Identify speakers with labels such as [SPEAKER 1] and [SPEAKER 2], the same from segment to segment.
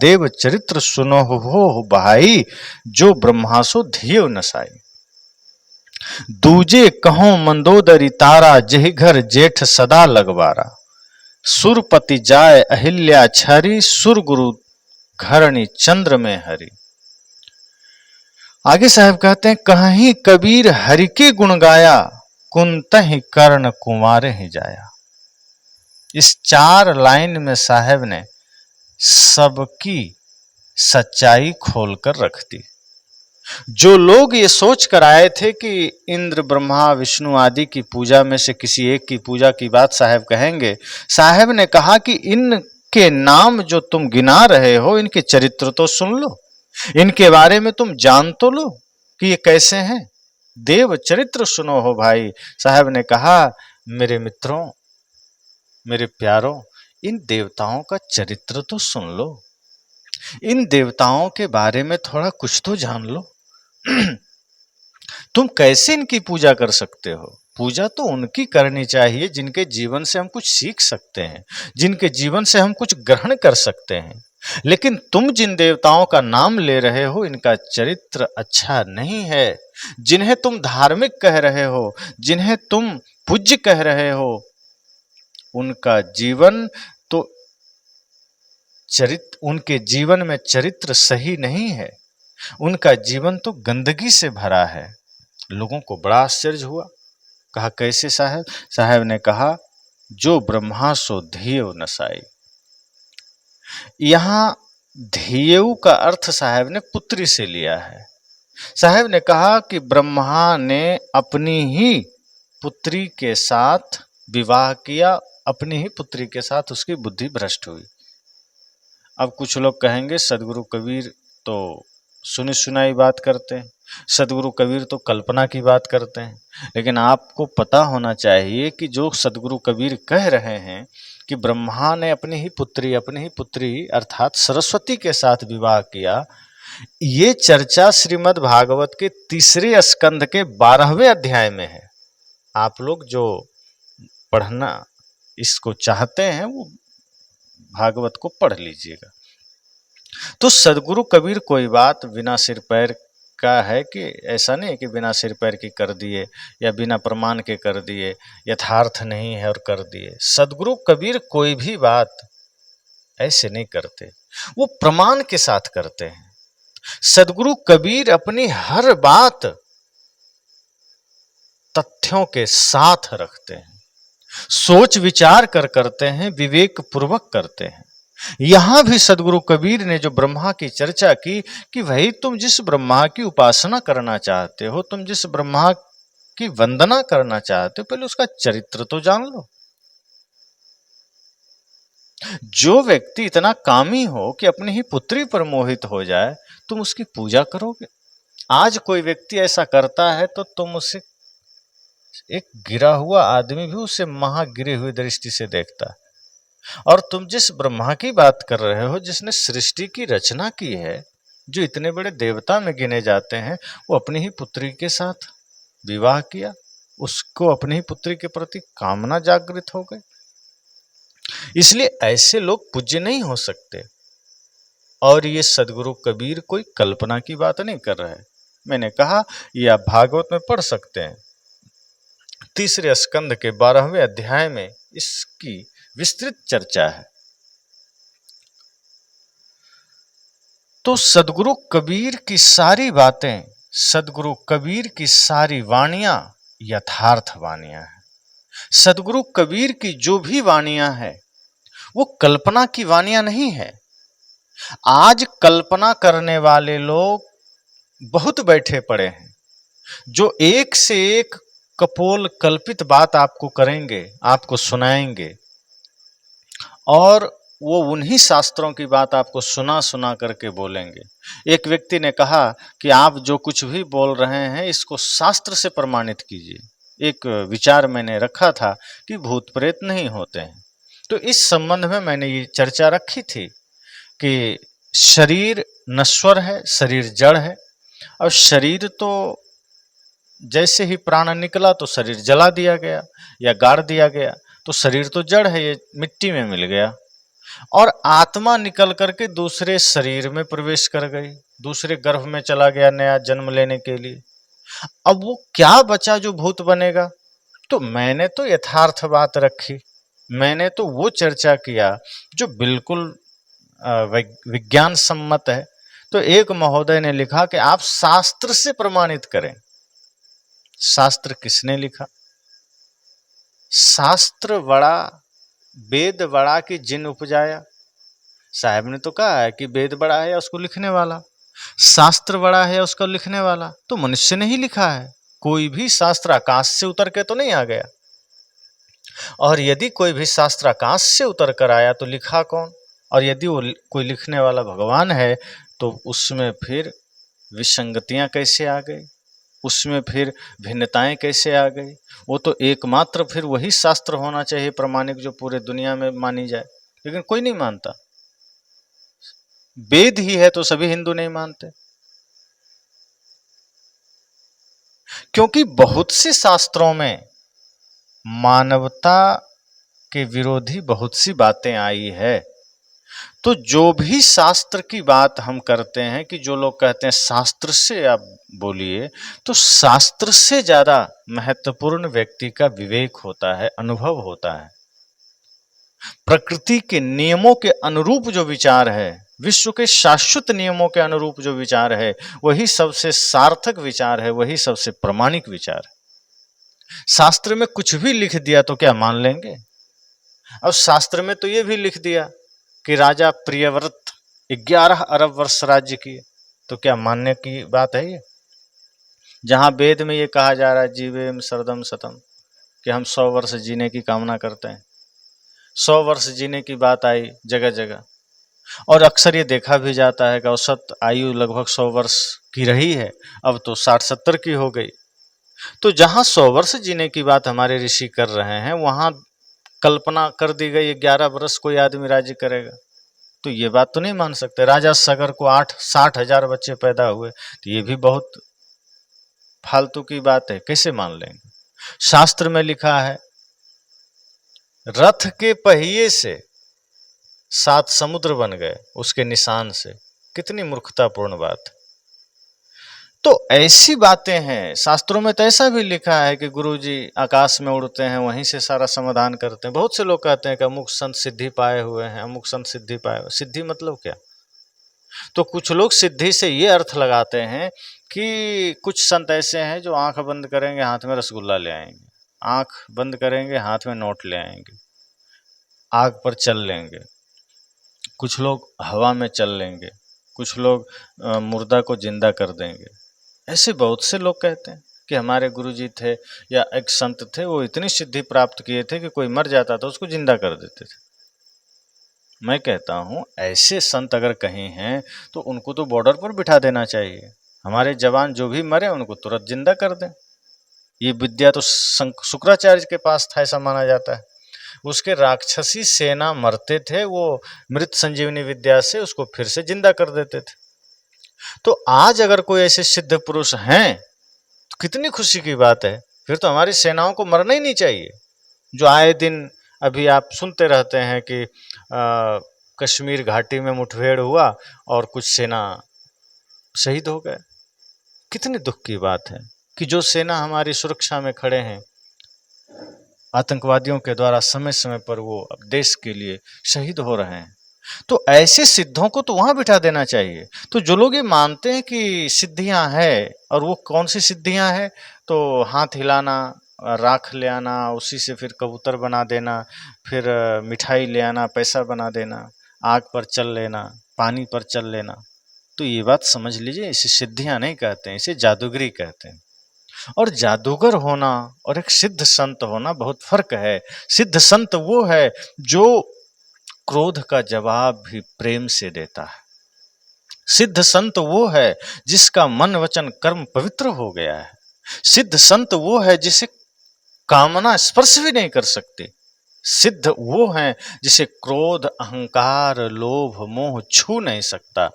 [SPEAKER 1] देव चरित्र सुनो हो भाई, जो ब्रह्मासो धियो नसाई। दूजे कहो मंदोदरी तारा, जहि घर जेठ सदा लगवारा। सुरपति जाय अहिल्या छरी, सुर गुरु घरणी चंद्र में हरि। आगे साहब कहते हैं, कहीं कबीर हरि के गुण गाया, कुंतहि कर्ण कुंवारे ही जाया। इस 4 लाइन में साहब ने सबकी सच्चाई खोलकर रख दी। जो लोग ये सोच कर आए थे कि इंद्र ब्रह्मा विष्णु आदि की पूजा में से किसी एक की पूजा की बात साहब कहेंगे, साहब ने कहा कि इनके नाम जो तुम गिना रहे हो, इनके चरित्र तो सुन लो, इनके बारे में तुम जान तो लो कि ये कैसे हैं। देव चरित्र सुनो हो भाई। साहब ने कहा, मेरे मित्रों, मेरे प्यारों, इन देवताओं का चरित्र तो सुन लो, इन देवताओं के बारे में थोड़ा कुछ तो जान लो। तुम कैसे इनकी पूजा कर सकते हो? पूजा तो उनकी करनी चाहिए जिनके जीवन से हम कुछ सीख सकते हैं, जिनके जीवन से हम कुछ ग्रहण कर सकते हैं। लेकिन तुम जिन देवताओं का नाम ले रहे हो, इनका चरित्र अच्छा नहीं है। जिन्हें तुम धार्मिक कह रहे हो, जिन्हें तुम पूज्य कह रहे हो, उनका जीवन तो उनके जीवन में चरित्र सही नहीं है। उनका जीवन तो गंदगी से भरा है। लोगों को बड़ा आश्चर्य हुआ। कहा, कैसे साहब? साहब ने कहा, जो ब्रह्मा सो धियो नसाई। यहां धियेऊ का अर्थ साहब ने पुत्री से लिया है। साहब ने कहा कि ब्रह्मा ने अपनी ही पुत्री के साथ विवाह किया, अपनी ही पुत्री के साथ उसकी बुद्धि भ्रष्ट हुई। अब कुछ लोग कहेंगे सदगुरु कबीर तो सुनी सुनाई बात करते हैं, सदगुरु कबीर तो कल्पना की बात करते हैं। लेकिन आपको पता होना चाहिए कि जो सदगुरु कबीर कह रहे हैं कि ब्रह्मा ने अपनी ही पुत्री अर्थात सरस्वती के साथ विवाह किया, ये चर्चा श्रीमद् भागवत के 3 स्कंध के 12वें अध्याय में है। आप लोग जो पढ़ना इसको चाहते हैं वो भागवत को पढ़ लीजिएगा। तो सदगुरु कबीर कोई बात बिना सिर पैर का है कि ऐसा नहीं कि बिना सिर पैर की कर दिए या बिना प्रमाण के कर दिए, यथार्थ नहीं है और कर दिए। सदगुरु कबीर कोई भी बात ऐसे नहीं करते, वो प्रमाण के साथ करते हैं। सदगुरु कबीर अपनी हर बात तथ्यों के साथ रखते हैं, सोच विचार कर करते हैं, विवेक पूर्वक करते हैं। यहां भी सदगुरु कबीर ने जो ब्रह्मा की चर्चा की कि भाई तुम जिस ब्रह्मा की उपासना करना चाहते हो, तुम जिस ब्रह्मा की वंदना करना चाहते हो, पहले उसका चरित्र तो जान लो। जो व्यक्ति इतना कामी हो कि अपनी ही पुत्री पर मोहित हो जाए, तुम उसकी पूजा करोगे? आज कोई व्यक्ति ऐसा करता है तो तुम उसे, एक गिरा हुआ आदमी भी उसे महा गिरी हुई दृष्टि से देखता है। और तुम जिस ब्रह्मा की बात कर रहे हो, जिसने सृष्टि की रचना की है, जो इतने बड़े देवता में गिने जाते हैं, वो अपनी ही पुत्री के साथ विवाह किया, उसको अपनी ही पुत्री के प्रति कामना जागृत हो गई। इसलिए ऐसे लोग पूज्य नहीं हो सकते। और ये सदगुरु कबीर कोई कल्पना की बात नहीं कर रहे हैं। मैंने कहा ये आप भागवत में पढ़ सकते हैं। 3 स्कंध के 12वें अध्याय में इसकी विस्तृत चर्चा है। तो सदगुरु कबीर की सारी बातें, सदगुरु कबीर की सारी वाणियां यथार्थ वाणियां हैं। सदगुरु कबीर की जो भी वाणियां हैं वो कल्पना की वाणियां नहीं है। आज कल्पना करने वाले लोग बहुत बैठे पड़े हैं, जो एक से एक कपोल कल्पित बात आपको करेंगे, आपको सुनाएंगे, और वो उन्हीं शास्त्रों की बात आपको सुना सुना करके बोलेंगे। एक व्यक्ति ने कहा कि आप जो कुछ भी बोल रहे हैं इसको शास्त्र से प्रमाणित कीजिए। एक विचार मैंने रखा था कि भूत प्रेत नहीं होते हैं। तो इस संबंध में मैंने ये चर्चा रखी थी कि शरीर नश्वर है, शरीर जड़ है, और शरीर तो जैसे ही प्राण निकला तो शरीर जला दिया गया या गाड़ दिया गया, तो शरीर तो जड़ है, ये मिट्टी में मिल गया। और आत्मा निकल करके दूसरे शरीर में प्रवेश कर गई, दूसरे गर्भ में चला गया नया जन्म लेने के लिए। अब वो क्या बचा जो भूत बनेगा? तो मैंने तो यथार्थ बात रखी, मैंने तो वो चर्चा किया जो बिल्कुल विज्ञान सम्मत है। तो एक महोदय ने लिखा कि आप शास्त्र से प्रमाणित करें। शास्त्र किसने लिखा? शास्त्र बड़ा वेद बड़ा कि जिन उपजाया। साहब ने तो कहा है कि वेद बड़ा है या उसको लिखने वाला, शास्त्र बड़ा है या उसको लिखने वाला। तो मनुष्य ने ही लिखा है। कोई भी शास्त्र आकाश से उतर के तो नहीं आ गया, और यदि कोई भी शास्त्र आकाश से उतर कर आया तो लिखा कौन? और यदि वो कोई लिखने वाला भगवान है तो उसमें फिर विसंगतियां कैसे आ गई, उसमें फिर भिन्नताएं कैसे आ गई? वो तो एकमात्र फिर वही शास्त्र होना चाहिए प्रमाणिक जो पूरे दुनिया में मानी जाए, लेकिन कोई नहीं मानता। वेद ही है तो सभी हिंदू नहीं मानते, क्योंकि बहुत से शास्त्रों में मानवता के विरोधी बहुत सी बातें आई है। तो जो भी शास्त्र की बात हम करते हैं, कि जो लोग कहते हैं शास्त्र से आप बोलिए, तो शास्त्र से ज्यादा महत्वपूर्ण व्यक्ति का विवेक होता है, अनुभव होता है। प्रकृति के नियमों के अनुरूप जो विचार है, विश्व के शाश्वत नियमों के अनुरूप जो विचार है, वही सबसे सार्थक विचार है, वही सबसे प्रमाणिक विचार है। शास्त्र में कुछ भी लिख दिया तो क्या मान लेंगे? अब शास्त्र में तो ये भी लिख दिया कि राजा प्रियव्रत 11 अरब वर्ष राज्य किए, तो क्या मानने की बात है ये? जहां वेद में ये कहा जा रहा है जीवेम शरदम शतम, कि हम 100 वर्ष जीने की कामना करते हैं, 100 वर्ष जीने की बात आई जगह जगह, और अक्सर ये देखा भी जाता है कि औसत आयु लगभग 100 वर्ष की रही है, अब तो 60-70 की हो गई। तो जहां 100 वर्ष जीने की बात हमारे ऋषि कर रहे हैं, वहां कल्पना कर दी गई 11 वर्ष कोई आदमी राज्य करेगा। तो ये बात तो नहीं मान सकते। राजा सगर को 60,000 बच्चे पैदा हुए, तो ये भी बहुत फालतू की बात है, कैसे मान लेंगे? शास्त्र में लिखा है रथ के पहिए से 7 समुद्र बन गए, उसके निशान से। कितनी मूर्खतापूर्ण बात। तो ऐसी बातें हैं शास्त्रों में। तो ऐसा भी लिखा है कि गुरुजी आकाश में उड़ते हैं, वहीं से सारा समाधान करते हैं। बहुत से लोग कहते हैं कि अमुक संत सिद्धि पाए हुए हैं, अमुक संत सिद्धि पाए हुए। सिद्धि मतलब क्या? तो कुछ लोग सिद्धि से ये अर्थ लगाते हैं कि कुछ संत ऐसे हैं जो आंख बंद करेंगे हाथ में रसगुल्ला ले आएंगे, आंख बंद करेंगे हाथ में नोट ले आएंगे, आग पर चल लेंगे, कुछ लोग हवा में चल लेंगे, कुछ लोग मुर्दा को जिंदा कर देंगे। ऐसे बहुत से लोग कहते हैं कि हमारे गुरुजी थे या एक संत थे, वो इतनी सिद्धि प्राप्त किए थे कि कोई मर जाता था उसको जिंदा कर देते थे। मैं कहता हूं ऐसे संत अगर कहीं हैं तो उनको तो बॉर्डर पर बिठा देना चाहिए। हमारे जवान जो भी मरे उनको तुरंत जिंदा कर दें। ये विद्या तो शुक्राचार्य के पास था, ऐसा माना जाता है। उसके राक्षसी सेना मरते थे, वो मृत संजीवनी विद्या से उसको फिर से जिंदा कर देते थे। तो आज अगर कोई ऐसे सिद्ध पुरुष हैं तो कितनी खुशी की बात है। फिर तो हमारी सेनाओं को मरना ही नहीं चाहिए। जो आए दिन अभी आप सुनते रहते हैं कि कश्मीर घाटी में मुठभेड़ हुआ और कुछ सेना शहीद हो गए। कितनी दुख की बात है कि जो सेना हमारी सुरक्षा में खड़े हैं, आतंकवादियों के द्वारा समय समय पर वो देश के लिए शहीद हो रहे हैं। तो ऐसे सिद्धों को तो वहां बिठा देना चाहिए। तो जो लोग ये मानते हैं कि सिद्धियां हैं, और वो कौन सी सिद्धियां हैं? तो हाथ हिलाना, राख ले आना, उसी से फिर कबूतर बना देना, फिर मिठाई ले आना, पैसा बना देना, आग पर चल लेना, पानी पर चल लेना। तो ये बात समझ लीजिए, इसे सिद्धियां नहीं कहते हैं, इसे जादूगरी कहते हैं। और जादूगर होना और एक सिद्ध संत होना बहुत फर्क है। सिद्ध संत वो है जो क्रोध का जवाब भी प्रेम से देता है। सिद्ध संत वो है जिसका मन वचन कर्म पवित्र हो गया है। सिद्ध संत वो है जिसे कामना स्पर्श भी नहीं कर सकती। सिद्ध वो है जिसे क्रोध, अहंकार, लोभ, मोह छू नहीं सकता।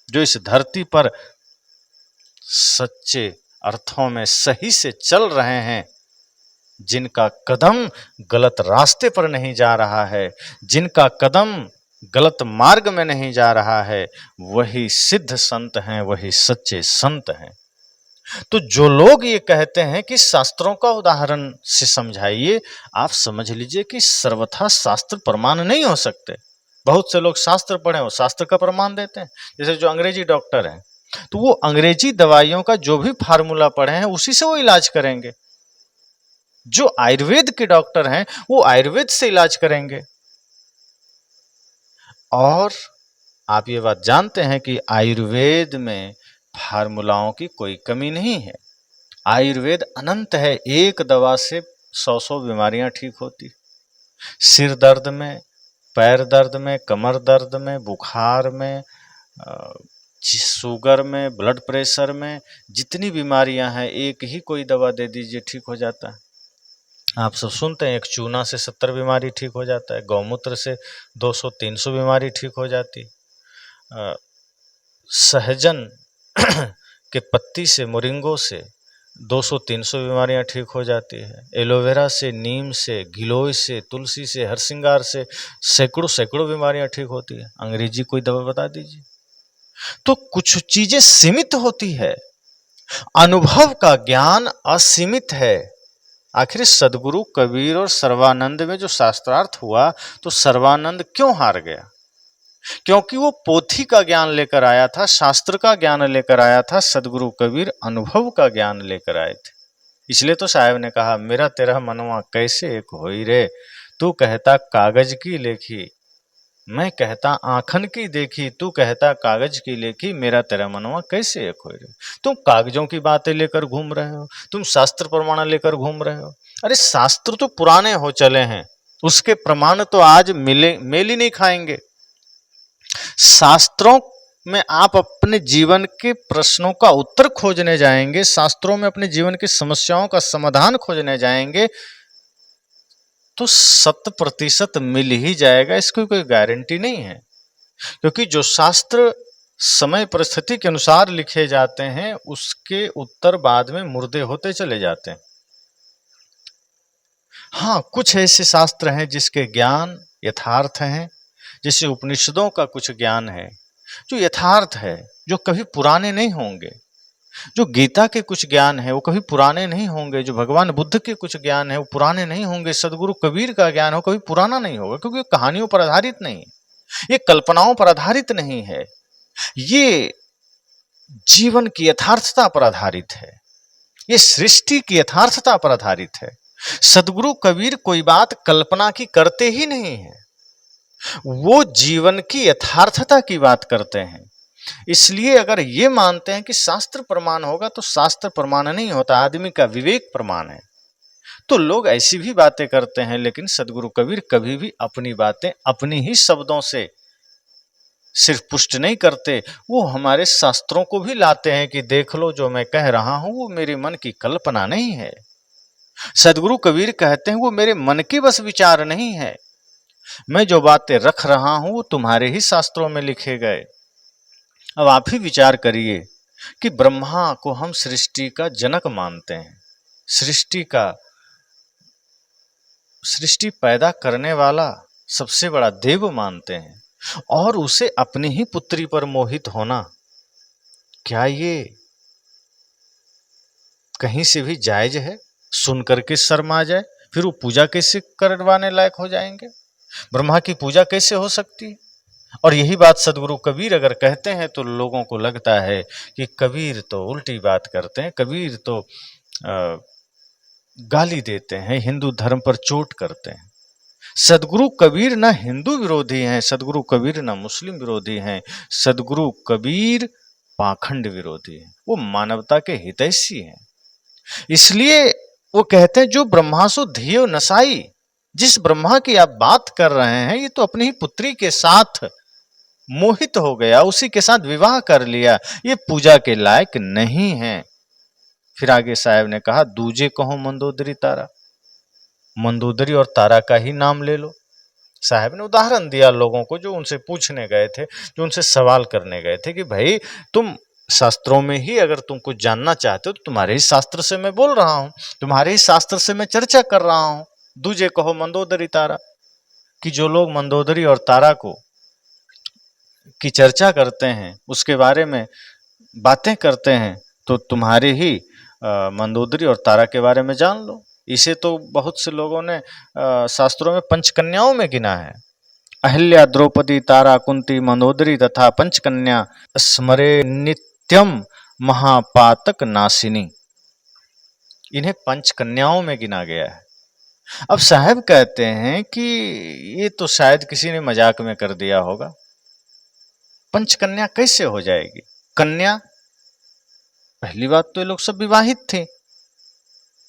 [SPEAKER 1] जो इस धरती पर सच्चे अर्थों में सही से चल रहे हैं, जिनका कदम गलत रास्ते पर नहीं जा रहा है, जिनका कदम गलत मार्ग में नहीं जा रहा है, वही सिद्ध संत हैं, वही सच्चे संत हैं। तो जो लोग ये कहते हैं कि शास्त्रों का उदाहरण से समझाइए, आप समझ लीजिए कि सर्वथा शास्त्र प्रमाण नहीं हो सकते। बहुत से लोग शास्त्र पढ़े और शास्त्र का प्रमाण देते हैं। जैसे जो अंग्रेजी डॉक्टर हैं, तो वो अंग्रेजी दवाइयों का जो भी फार्मूला पढ़े हैं उसी से वो इलाज करेंगे। जो आयुर्वेद के डॉक्टर हैं वो आयुर्वेद से इलाज करेंगे। और आप ये बात जानते हैं कि आयुर्वेद में फार्मूलाओं की कोई कमी नहीं है। आयुर्वेद अनंत है, एक दवा से 100 बीमारियां ठीक होती। सिर दर्द में, पैर दर्द में, कमर दर्द में, बुखार में, शुगर में, ब्लड प्रेशर में, जितनी बीमारियां हैं एक ही कोई दवा दे दीजिए ठीक हो जाता है। आप सब सुनते हैं एक चूना से 70 बीमारी ठीक हो जाता है, गौमूत्र से 200-300 बीमारी ठीक हो जाती, सहजन के पत्ती से, मोरिंगो से 200-300 बीमारियां ठीक हो जाती है, एलोवेरा से, नीम से, गिलोय से, तुलसी से, हरसिंगार से सैकड़ों सैकड़ों बीमारियां ठीक होती है। अंग्रेजी कोई दवा बता दीजिए। तो कुछ चीजें सीमित होती है, अनुभव का ज्ञान असीमित है। आखिर सदगुरु कबीर और सर्वानंद में जो शास्त्रार्थ हुआ, तो सर्वानंद क्यों हार गया? क्योंकि वो पोथी का ज्ञान लेकर आया था, शास्त्र का ज्ञान लेकर आया था। सदगुरु कबीर अनुभव का ज्ञान लेकर आए थे। इसलिए तो साहब ने कहा, मेरा तेरा मनवा कैसे एक होई रे, तू कहता कागज की लेखी, मैं कहता आंखन की देखी, तू कहता कागज की लेखी, मेरा तेरा मनवा कैसे एक होई रे। तुम कागजों की बातें लेकर घूम रहे हो, तुम शास्त्र प्रमाण लेकर घूम रहे हो। अरे शास्त्र तो पुराने हो चले हैं, उसके प्रमाण तो आज मेल ही नहीं खाएंगे। शास्त्रों में आप अपने जीवन के प्रश्नों का उत्तर खोजने जाएंगे, शास्त्रों में अपने जीवन की समस्याओं का समाधान खोजने जाएंगे, तो 100% मिल ही जाएगा, इसकी कोई गारंटी नहीं है। क्योंकि जो शास्त्र समय परिस्थिति के अनुसार लिखे जाते हैं, उसके उत्तर बाद में मुर्दे होते चले जाते हैं। हाँ, कुछ ऐसे शास्त्र हैं जिसके ज्ञान यथार्थ हैं, जैसे उपनिषदों का कुछ ज्ञान है जो यथार्थ है, जो कभी पुराने नहीं होंगे। जो गीता के कुछ ज्ञान है वो कभी पुराने नहीं होंगे। जो भगवान बुद्ध के कुछ ज्ञान है वो पुराने नहीं होंगे। सदगुरु कबीर का ज्ञान हो कभी पुराना नहीं होगा, क्योंकि ये कहानियों पर आधारित नहीं है, ये कल्पनाओं पर आधारित नहीं है, ये जीवन की यथार्थता पर आधारित है, ये सृष्टि की यथार्थता पर आधारित है। सदगुरु कबीर कोई बात कल्पना की करते ही नहीं है, वो जीवन की यथार्थता की बात करते हैं। इसलिए अगर ये मानते हैं कि शास्त्र प्रमाण होगा, तो शास्त्र प्रमाण नहीं होता, आदमी का विवेक प्रमाण है। तो लोग ऐसी भी बातें करते हैं, लेकिन सदगुरु कबीर कभी भी अपनी बातें अपनी ही शब्दों से सिर्फ पुष्ट नहीं करते, वो हमारे शास्त्रों को भी लाते हैं कि देख लो जो मैं कह रहा हूं वो मेरे मन की कल्पना नहीं है। सदगुरु कबीर कहते हैं वो मेरे मन के बस विचार नहीं है, मैं जो बातें रख रहा हूं वो तुम्हारे ही शास्त्रों में लिखे गए। अब आप ही विचार करिए कि ब्रह्मा को हम सृष्टि का जनक मानते हैं, सृष्टि पैदा करने वाला सबसे बड़ा देव मानते हैं, और उसे अपनी ही पुत्री पर मोहित होना, क्या ये कहीं से भी जायज है? सुन करके शर्म आ जाए, फिर वो पूजा कैसे करवाने लायक हो जाएंगे? ब्रह्मा की पूजा कैसे हो सकती है? और यही बात सदगुरु कबीर अगर कहते हैं तो लोगों को लगता है कि कबीर तो उल्टी बात करते हैं, कबीर तो गाली देते हैं, हिंदू धर्म पर चोट करते हैं। सदगुरु कबीर ना हिंदू विरोधी हैं, सदगुरु कबीर ना मुस्लिम विरोधी हैं, सदगुरु कबीर पाखंड विरोधी हैं, वो मानवता के हितैषी हैं। इसलिए वो कहते हैं जो ब्रह्मासु धियो नसाई, जिस ब्रह्मा की आप बात कर रहे हैं ये तो अपनी ही पुत्री के साथ मोहित हो गया, उसी के साथ विवाह कर लिया, ये पूजा के लायक नहीं है। फिर आगे साहब ने कहा, दूजे कहो मंदोदरी तारा, मंदोदरी और तारा का ही नाम ले लो। साहब ने उदाहरण दिया लोगों को जो उनसे पूछने गए थे, जो उनसे सवाल करने गए थे कि भाई तुम शास्त्रों में ही अगर तुम कुछ जानना चाहते हो तो तुम्हारे ही शास्त्र से मैं बोल रहा हूं, तुम्हारे ही शास्त्र से मैं चर्चा कर रहा हूं। दूजे कहो मंदोदरी तारा, कि जो लोग मंदोदरी और तारा को की चर्चा करते हैं, उसके बारे में बातें करते हैं, तो तुम्हारे ही मंदोदरी और तारा के बारे में जान लो। इसे तो बहुत से लोगों ने शास्त्रों में पंचकन्याओं में गिना है। अहिल्या, द्रौपदी, तारा, कुंती, मंदोदरी तथा पंचकन्या स्मरे नित्यम महापातक नासिनी, इन्हें पंचकन्याओं में गिना गया है। अब साहब कहते हैं कि ये तो शायद किसी ने मजाक में कर दिया होगा। पंचकन्या कैसे हो जाएगी? कन्या, पहली बात तो ये लोग सब विवाहित थे,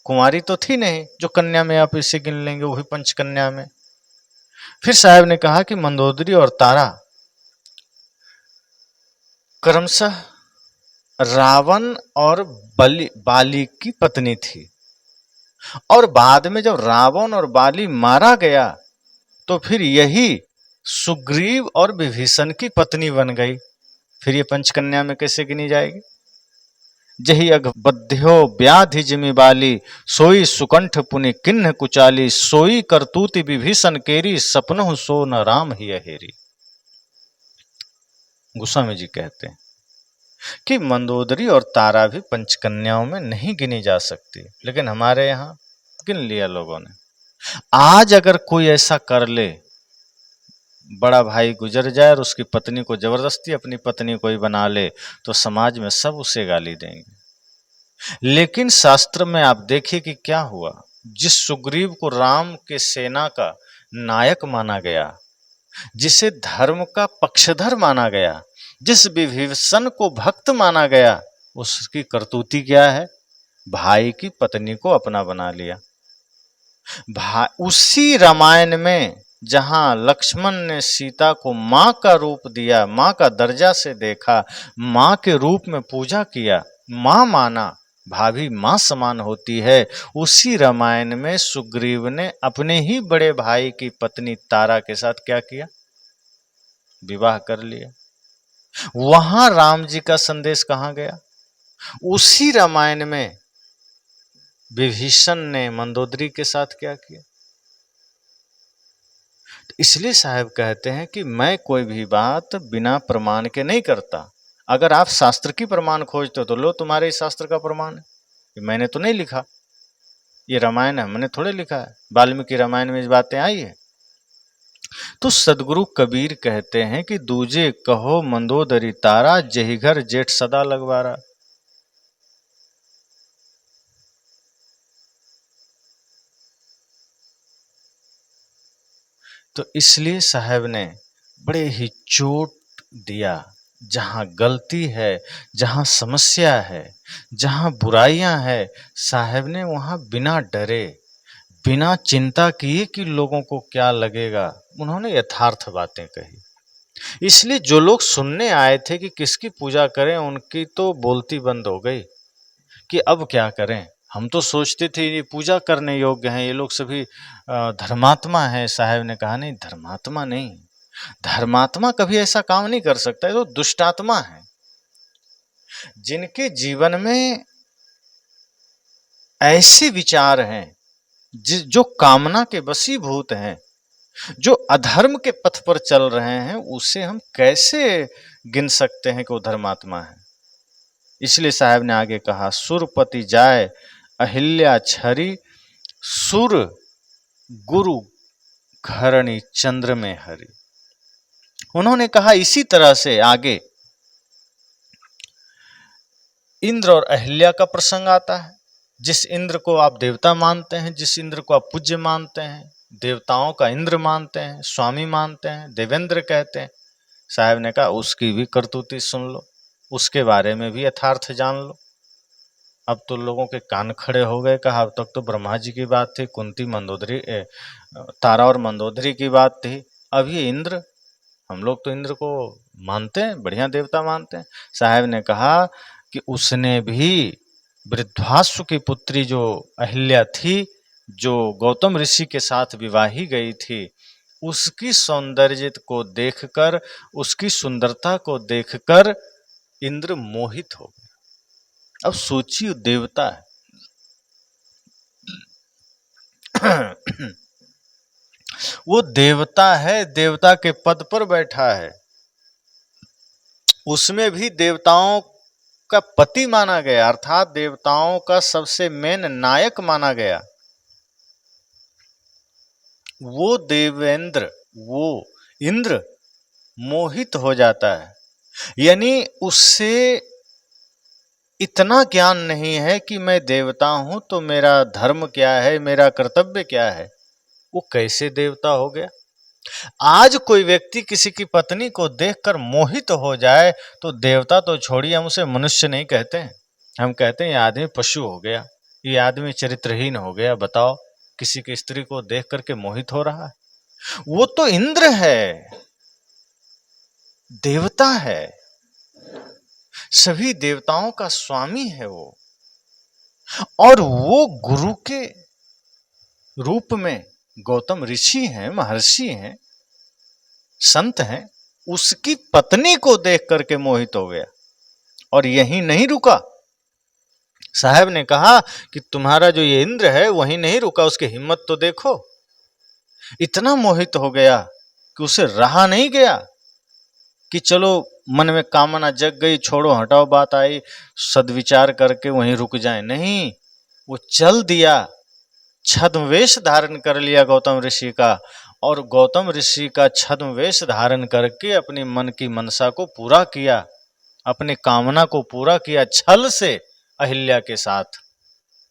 [SPEAKER 1] कुंवारी तो थी नहीं जो कन्या में आप इसे गिन लेंगे, वही पंचकन्या में। फिर साहब ने कहा कि मंदोदरी और तारा क्रमशः रावण और बाली की पत्नी थी, और बाद में जब रावण और बाली मारा गया तो फिर यही सुग्रीव और विभीषण की पत्नी बन गई। फिर ये पंचकन्या में कैसे गिनी जाएगी? जही अघबध्यो व्याधि जिमि बाली, सोई सुकंठ पुनि किन्ह कुचाली, सोई करतूति विभीषण केरी, सपनहु सो न राम ही अहेरी। गोस्वामी जी कहते हैं कि मंदोदरी और तारा भी पंचकन्याओं में नहीं गिनी जा सकती, लेकिन हमारे यहाँ गिन लिया लोगों ने। आज अगर कोई ऐसा कर ले, बड़ा भाई गुजर जाए और उसकी पत्नी को जबरदस्ती अपनी पत्नी को ही बना ले, तो समाज में सब उसे गाली देंगे। लेकिन शास्त्र में आप देखिए कि क्या हुआ। जिस सुग्रीव को राम के सेना का नायक माना गया, जिसे धर्म का पक्षधर माना गया, जिस विभीषण को भक्त माना गया, उसकी करतूती क्या है? भाई की पत्नी को अपना बना लिया। उसी रामायण में जहां लक्ष्मण ने सीता को मां का रूप दिया, मां का दर्जा से देखा, मां के रूप में पूजा किया, मां माना, भाभी मां समान होती है, उसी रामायण में सुग्रीव ने अपने ही बड़े भाई की पत्नी तारा के साथ क्या किया? विवाह कर लिया। वहां राम जी का संदेश कहां गया? उसी रामायण में विभीषण ने मंदोदरी के साथ क्या किया? इसलिए साहब कहते हैं कि मैं कोई भी बात बिना प्रमाण के नहीं करता। अगर आप शास्त्र की प्रमाण खोजते हो तो लो, तुम्हारे इस शास्त्र का प्रमाण है। ये मैंने तो नहीं लिखा, ये रामायण है, मैंने थोड़े लिखा है, वाल्मीकि रामायण में इस बातें आई है। तो सदगुरु कबीर कहते हैं कि दूजे कहो मंदोदरी तारा, जही घर जेठ सदा लगवारा। तो इसलिए साहब ने बड़े ही चोट दिया। जहां गलती है, जहां समस्या है, जहां बुराइयां है, साहब ने वहां बिना डरे, बिना चिंता किए कि लोगों को क्या लगेगा, उन्होंने यथार्थ बातें कही। इसलिए जो लोग सुनने आए थे कि किसकी पूजा करें, उनकी तो बोलती बंद हो गई कि अब क्या करें। हम तो सोचते थे ये पूजा करने योग्य हैं, ये लोग सभी धर्मात्मा हैं। साहब ने कहा नहीं, धर्मात्मा नहीं, धर्मात्मा कभी ऐसा काम नहीं कर सकता, ये तो दुष्टात्मा है। जिनके जीवन में ऐसे विचार हैं, जो कामना के वशीभूत हैं, जो अधर्म के पथ पर चल रहे हैं, उसे हम कैसे गिन सकते हैं कि वो धर्मात्मा है? इसलिए साहब ने आगे कहा, सुरपति जाय अहिल्या छरी, सुर गुरु घरणी चंद्र में हरि। उन्होंने कहा इसी तरह से आगे इंद्र और अहिल्या का प्रसंग आता है। जिस इंद्र को आप देवता मानते हैं, जिस इंद्र को आप पूज्य मानते हैं, देवताओं का इंद्र मानते हैं, स्वामी मानते हैं, देवेंद्र कहते हैं, साहब ने कहा उसकी भी करतूती सुन लो, उसके बारे में भी यथार्थ जान लो। अब तो लोगों के कान खड़े हो गए। कहा अब तक तो ब्रह्मा जी की बात थी, कुंती मंदोदरी तारा और मंदोदरी की बात थी, अब ये इंद्र, हम लोग तो इंद्र को मानते हैं, बढ़िया देवता मानते हैं। साहब ने कहा कि उसने भी वृद्धाश्व की पुत्री जो अहिल्या थी, जो गौतम ऋषि के साथ विवाही गई थी, उसकी सौंदर्य को देखकर, उसकी सुंदरता को देखकर इंद्र मोहित हो गया। अब सोचिए, देवता है वो देवता है, देवता के पद पर बैठा है, उसमें भी देवताओं का पति माना गया, अर्थात देवताओं का सबसे मेन नायक माना गया। वो देवेंद्र, वो इंद्र मोहित हो जाता है, यानी उससे इतना ज्ञान नहीं है कि मैं देवता हूं तो मेरा धर्म क्या है, मेरा कर्तव्य क्या है। वो कैसे देवता हो गया? आज कोई व्यक्ति किसी की पत्नी को देखकर मोहित हो जाए तो देवता तो छोड़िए, हम उसे मनुष्य नहीं कहते हैं, हम कहते हैं ये आदमी पशु हो गया, ये आदमी चरित्रहीन हो गया। बताओ, किसी की स्त्री को देख करके मोहित हो रहा है? वो तो इंद्र है, देवता है, सभी देवताओं का स्वामी है वो, और वो गुरु के रूप में गौतम ऋषि हैं, महर्षि हैं, संत हैं। उसकी पत्नी को देख करके मोहित हो गया। और यही नहीं रुका, साहब ने कहा कि तुम्हारा जो ये इंद्र है वही नहीं रुका, उसकी हिम्मत तो देखो। इतना मोहित हो गया कि उसे रहा नहीं गया कि चलो मन में कामना जग गई, छोड़ो हटाओ बात आई, सदविचार करके वहीं रुक जाए। नहीं, वो चल दिया, छद्म वेश धारण कर लिया गौतम ऋषि का, और गौतम ऋषि का छद्म वेश धारण करके अपनी मन की मनसा को पूरा किया, अपनी कामना को पूरा किया। छल से अहिल्या के साथ,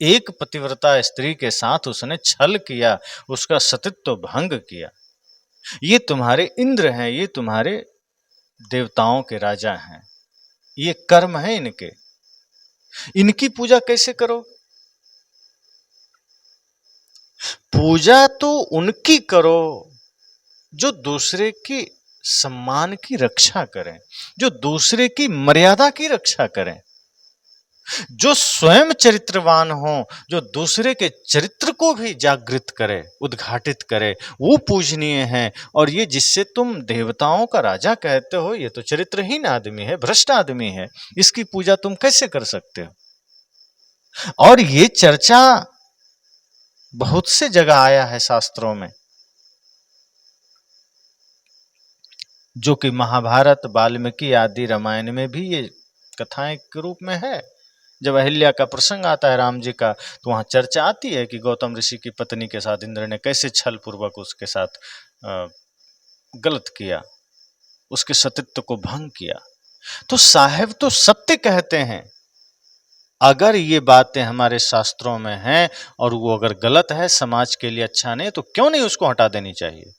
[SPEAKER 1] एक पतिव्रता स्त्री के साथ उसने छल किया, उसका सतीत्व भंग किया। ये तुम्हारे इंद्र हैं, ये तुम्हारे देवताओं के राजा हैं, ये कर्म है इनके, इनकी पूजा कैसे करो? पूजा तो उनकी करो जो दूसरे की सम्मान की रक्षा करें, जो दूसरे की मर्यादा की रक्षा करें, जो स्वयं चरित्रवान हो, जो दूसरे के चरित्र को भी जागृत करे, उद्घाटित करे, वो पूजनीय है। और ये जिससे तुम देवताओं का राजा कहते हो, ये तो चरित्रहीन आदमी है, भ्रष्ट आदमी है, इसकी पूजा तुम कैसे कर सकते हो? और ये चर्चा बहुत से जगह आया है शास्त्रों में, जो कि महाभारत, वाल्मीकि आदि रामायण में भी ये कथाएं के रूप में है। जब अहिल्या का प्रसंग आता है राम जी का, तो वहां चर्चा आती है कि गौतम ऋषि की पत्नी के साथ इंद्र ने कैसे छल पूर्वक उसके साथ गलत किया, उसके सतीत्व को भंग किया। तो साहेब तो सत्य कहते हैं। अगर ये बातें हमारे शास्त्रों में हैं और वो अगर गलत है, समाज के लिए अच्छा नहीं, तो क्यों नहीं उसको हटा देनी चाहिए?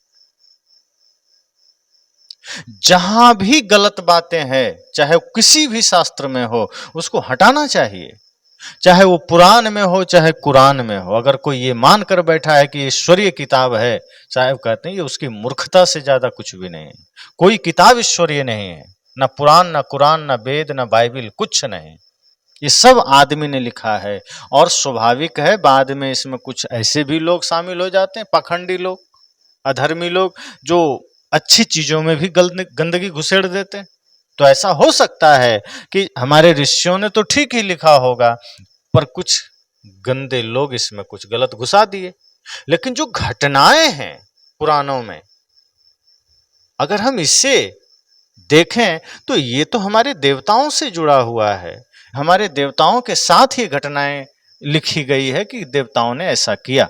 [SPEAKER 1] जहां भी गलत बातें हैं, चाहे वो किसी भी शास्त्र में हो, उसको हटाना चाहिए। चाहे वो पुराण में हो, चाहे कुरान में हो। अगर कोई ये मान कर बैठा है कि ईश्वरीय किताब है, साहब कहते हैं ये उसकी मूर्खता से ज्यादा कुछ भी नहीं है। कोई किताब ईश्वरीय नहीं है, ना पुराण, ना कुरान, ना वेद, ना बाइबिल, कुछ नहीं। ये सब आदमी ने लिखा है। और स्वाभाविक है बाद में इसमें कुछ ऐसे भी लोग शामिल हो जाते हैं, पाखंडी लोग, अधर्मी लोग, जो अच्छी चीजों में भी गंदगी घुसेड़ देते हैं। तो ऐसा हो सकता है कि हमारे ऋषियों ने तो ठीक ही लिखा होगा, पर कुछ गंदे लोग इसमें कुछ गलत घुसा दिए। लेकिन जो घटनाएं हैं पुराणों में, अगर हम इससे देखें तो ये तो हमारे देवताओं से जुड़ा हुआ है। हमारे देवताओं के साथ ही घटनाएं लिखी गई है कि देवताओं ने ऐसा किया,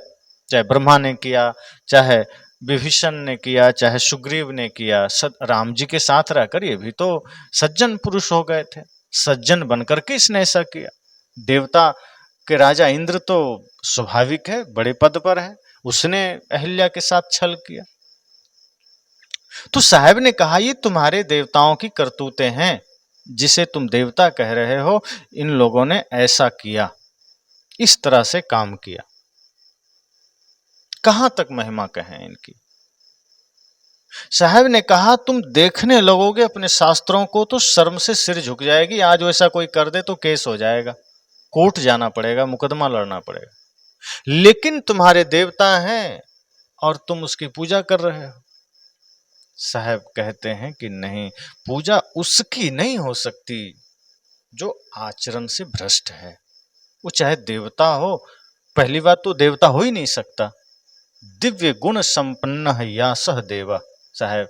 [SPEAKER 1] चाहे ब्रह्मा ने किया, चाहे विभीषण ने किया, चाहे सुग्रीव ने किया। राम जी के साथ रहकर ये भी तो सज्जन पुरुष हो गए थे, सज्जन बनकर के इसने ऐसा किया। देवता के राजा इंद्र तो स्वाभाविक है, बड़े पद पर है, उसने अहिल्या के साथ छल किया। तो साहब ने कहा ये तुम्हारे देवताओं की करतूतें हैं, जिसे तुम देवता कह रहे हो, इन लोगों ने ऐसा किया, इस तरह से काम किया। कहां तक महिमा कहें इनकी? साहब ने कहा तुम देखने लगोगे अपने शास्त्रों को तो शर्म से सिर झुक जाएगी। आज वैसा कोई कर दे तो केस हो जाएगा, कोर्ट जाना पड़ेगा, मुकदमा लड़ना पड़ेगा। लेकिन तुम्हारे देवता हैं और तुम उसकी पूजा कर रहे हो। साहब कहते हैं कि नहीं, पूजा उसकी नहीं हो सकती जो आचरण से भ्रष्ट है। वो चाहे देवता हो, पहली बात तो देवता हो ही नहीं सकता। दिव्य गुण संपन्न है या सह देवा, साहब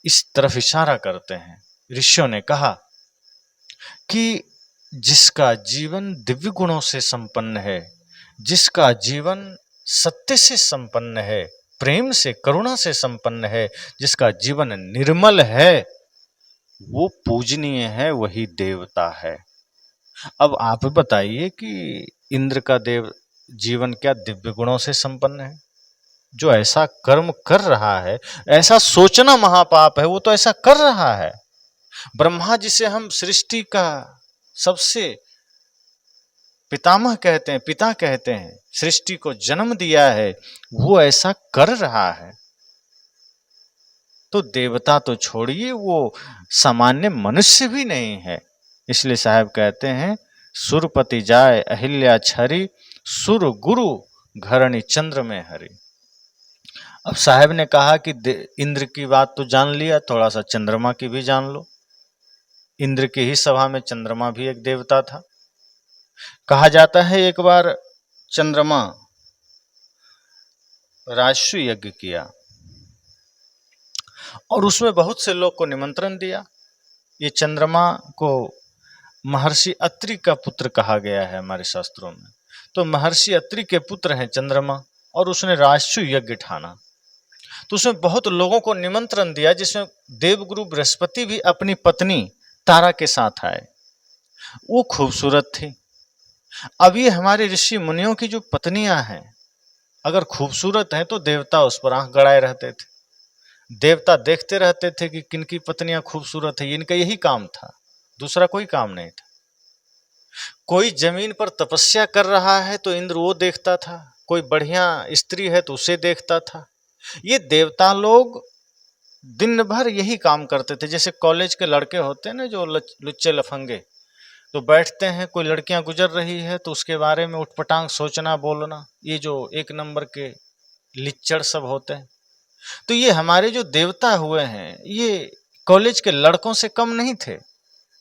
[SPEAKER 1] इस तरफ इशारा करते हैं। ऋषियों ने कहा कि जिसका जीवन दिव्य गुणों से संपन्न है, जिसका जीवन सत्य से संपन्न है, प्रेम से, करुणा से संपन्न है, जिसका जीवन निर्मल है, वो पूजनीय है, वही देवता है। अब आप बताइए कि इंद्र का देव जीवन क्या दिव्य गुणों से संपन्न है? जो ऐसा कर्म कर रहा है, ऐसा सोचना महापाप है, वो तो ऐसा कर रहा है। ब्रह्मा जिसे हम सृष्टि का सबसे पितामह कहते हैं, पिता कहते हैं, सृष्टि को जन्म दिया है, वो ऐसा कर रहा है, तो देवता तो छोड़िए, वो सामान्य मनुष्य भी नहीं है। इसलिए साहब कहते हैं, सुरपति जाय अहिल्या छरी, सुर गुरु घरणी चंद्र में हरि। अब साहब ने कहा कि इंद्र की बात तो जान लिया, थोड़ा सा चंद्रमा की भी जान लो। इंद्र की ही सभा में चंद्रमा भी एक देवता था। कहा जाता है एक बार चंद्रमा राजस्व यज्ञ किया और उसमें बहुत से लोग को निमंत्रण दिया। ये चंद्रमा को महर्षि अत्रि का पुत्र कहा गया है हमारे शास्त्रों में। तो महर्षि अत्रि के पुत्र हैं चंद्रमा, और उसने राजस्व यज्ञ ठाना, तो उसमें बहुत लोगों को निमंत्रण दिया, जिसमें देवगुरु बृहस्पति भी अपनी पत्नी तारा के साथ आए। वो खूबसूरत थी। अब ये हमारे ऋषि मुनियों की जो पत्नियां हैं, अगर खूबसूरत हैं तो देवता उस पर आंख गड़ाए रहते थे। देवता देखते रहते थे कि किनकी पत्नियां खूबसूरत है, इनका यही काम था, दूसरा कोई काम नहीं था। कोई जमीन पर तपस्या कर रहा है तो इंद्र वो देखता था, कोई बढ़िया स्त्री है तो उसे देखता था। ये देवता लोग दिन भर यही काम करते थे। जैसे कॉलेज के लड़के होते हैं ना, जो लुच्चे लफंगे, तो बैठते हैं, कोई लड़कियां गुजर रही है तो उसके बारे में उठपटांग सोचना, बोलना, ये जो एक नंबर के लिच्चड़ सब होते हैं। तो ये हमारे जो देवता हुए हैं, ये कॉलेज के लड़कों से कम नहीं थे,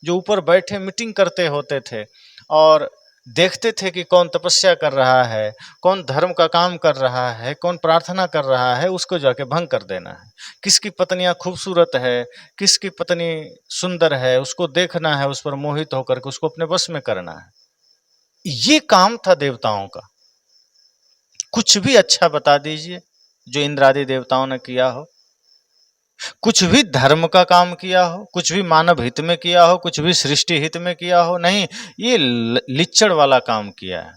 [SPEAKER 1] जो ऊपर बैठे मीटिंग करते होते थे और देखते थे कि कौन तपस्या कर रहा है, कौन धर्म का काम कर रहा है, कौन प्रार्थना कर रहा है, उसको जाके भंग कर देना है। किसकी पत्नियां खूबसूरत है, किसकी पत्नी सुंदर है, उसको देखना है, उस पर मोहित होकर के उसको अपने बस में करना है। ये काम था देवताओं का। कुछ भी अच्छा बता दीजिए जो इंद्रादि देवताओं ने किया हो, कुछ भी धर्म का काम किया हो, कुछ भी मानव हित में किया हो, कुछ भी सृष्टि हित में किया हो, नहीं, ये लिच्चड़ वाला काम किया है।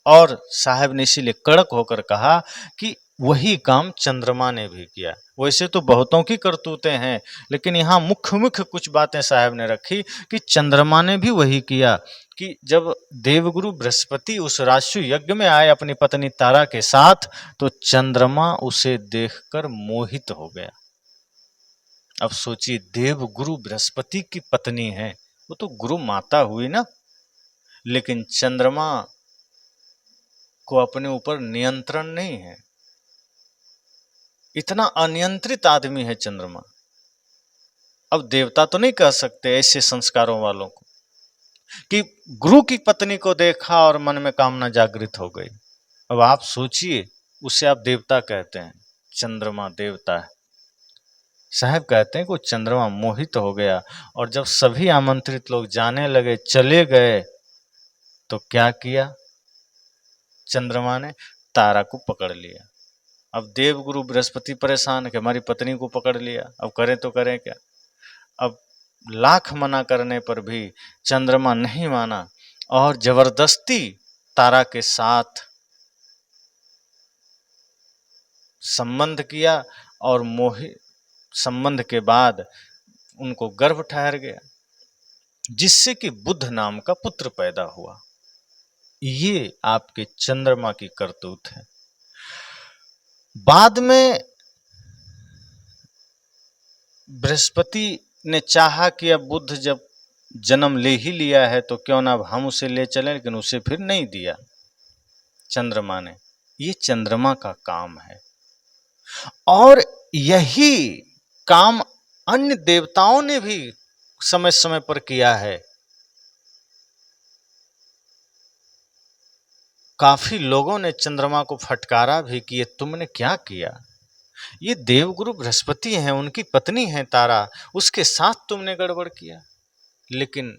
[SPEAKER 1] और साहब ने इसीलिए कड़क होकर कहा कि वही काम चंद्रमा ने भी किया। वैसे तो बहुतों की करतूतें हैं, लेकिन यहाँ मुख्य मुख्य कुछ बातें साहब ने रखी कि चंद्रमा ने भी वही किया। कि जब देवगुरु बृहस्पति उस राजस्व यज्ञ में आए अपनी पत्नी तारा के साथ, तो चंद्रमा उसे देखकर मोहित हो गया। अब सोचिए, देव गुरु बृहस्पति की पत्नी है, वो तो गुरु माता हुई ना, लेकिन चंद्रमा को अपने ऊपर नियंत्रण नहीं है। इतना अनियंत्रित आदमी है चंद्रमा। अब देवता तो नहीं कह सकते ऐसे संस्कारों वालों को कि गुरु की पत्नी को देखा और मन में कामना जागृत हो गई। अब आप सोचिए, उसे आप देवता कहते हैं, चंद्रमा देवता है। साहब कहते हैं कि वो चंद्रमा मोहित हो गया, और जब सभी आमंत्रित लोग जाने लगे, चले गए, तो क्या किया चंद्रमा ने? तारा को पकड़ लिया। अब देवगुरु बृहस्पति परेशान है कि हमारी पत्नी को पकड़ लिया, अब करें तो करें क्या। अब लाख मना करने पर भी चंद्रमा नहीं माना और जबरदस्ती तारा के साथ संबंध किया, और मोहि संबंध के बाद उनको गर्भ ठहर गया, जिससे कि बुध नाम का पुत्र पैदा हुआ। ये आपके चंद्रमा की करतूत है। बाद में बृहस्पति ने चाहा कि अब बुध जब जन्म ले ही लिया है तो क्यों ना अब हम उसे ले चलें, लेकिन उसे फिर नहीं दिया चंद्रमा ने। ये चंद्रमा का काम है, और यही काम अन्य देवताओं ने भी समय समय पर किया है। काफी लोगों ने चंद्रमा को फटकारा भी कि ये तुमने क्या किया। ये देवगुरु बृहस्पति हैं, उनकी पत्नी है तारा, उसके साथ तुमने गड़बड़ किया। लेकिन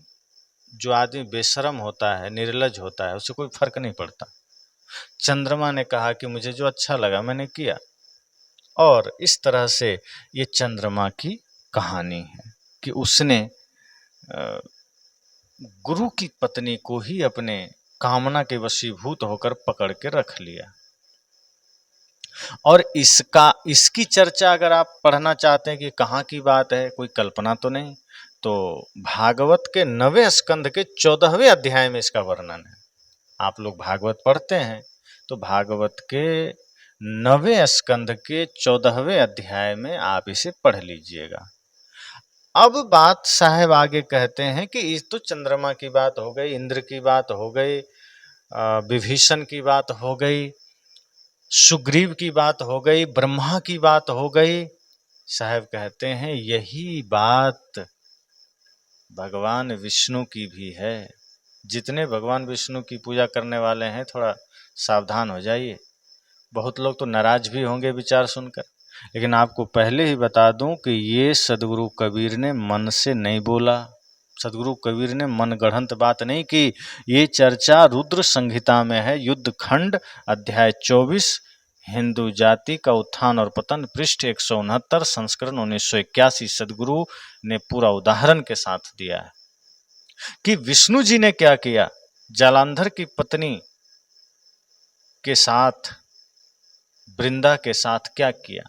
[SPEAKER 1] जो आदमी बेशरम होता है, निर्लज होता है, उसे कोई फर्क नहीं पड़ता। चंद्रमा ने कहा कि मुझे जो अच्छा लगा मैंने किया, और इस तरह से ये चंद्रमा की कहानी है कि उसने गुरु की पत्नी को ही अपने कामना के वशीभूत होकर पकड़ के रख लिया। और इसकी चर्चा अगर आप पढ़ना चाहते हैं कि कहाँ की बात है, कोई कल्पना तो नहीं, तो भागवत के 9वें स्कंध के 14वें अध्याय में इसका वर्णन है। आप लोग भागवत पढ़ते हैं तो भागवत के 9वें स्कंध के 14वें अध्याय में आप इसे पढ़ लीजिएगा। अब बात साहब आगे कहते हैं कि इस तो चंद्रमा की बात हो गई, इंद्र की बात हो गई, विभीषण की बात हो गई, सुग्रीव की बात हो गई, ब्रह्मा की बात हो गई। साहब कहते हैं यही बात भगवान विष्णु की भी है। जितने भगवान विष्णु की पूजा करने वाले हैं थोड़ा सावधान हो जाइए। बहुत लोग तो नाराज भी होंगे विचार सुनकर, लेकिन आपको पहले ही बता दूं कि ये सदगुरु कबीर ने मन से नहीं बोला। सदगुरु कबीर ने मनगढ़ंत बात नहीं की। ये चर्चा रुद्र संहिता में है, युद्ध खंड अध्याय 24, हिंदू जाति का उत्थान और पतन, पृष्ठ 169, संस्करण 1981। सदगुरु ने पूरा उदाहरण के साथ दिया है कि विष्णु जी ने क्या किया, जालंधर की पत्नी के साथ, वृंदा के साथ क्या किया।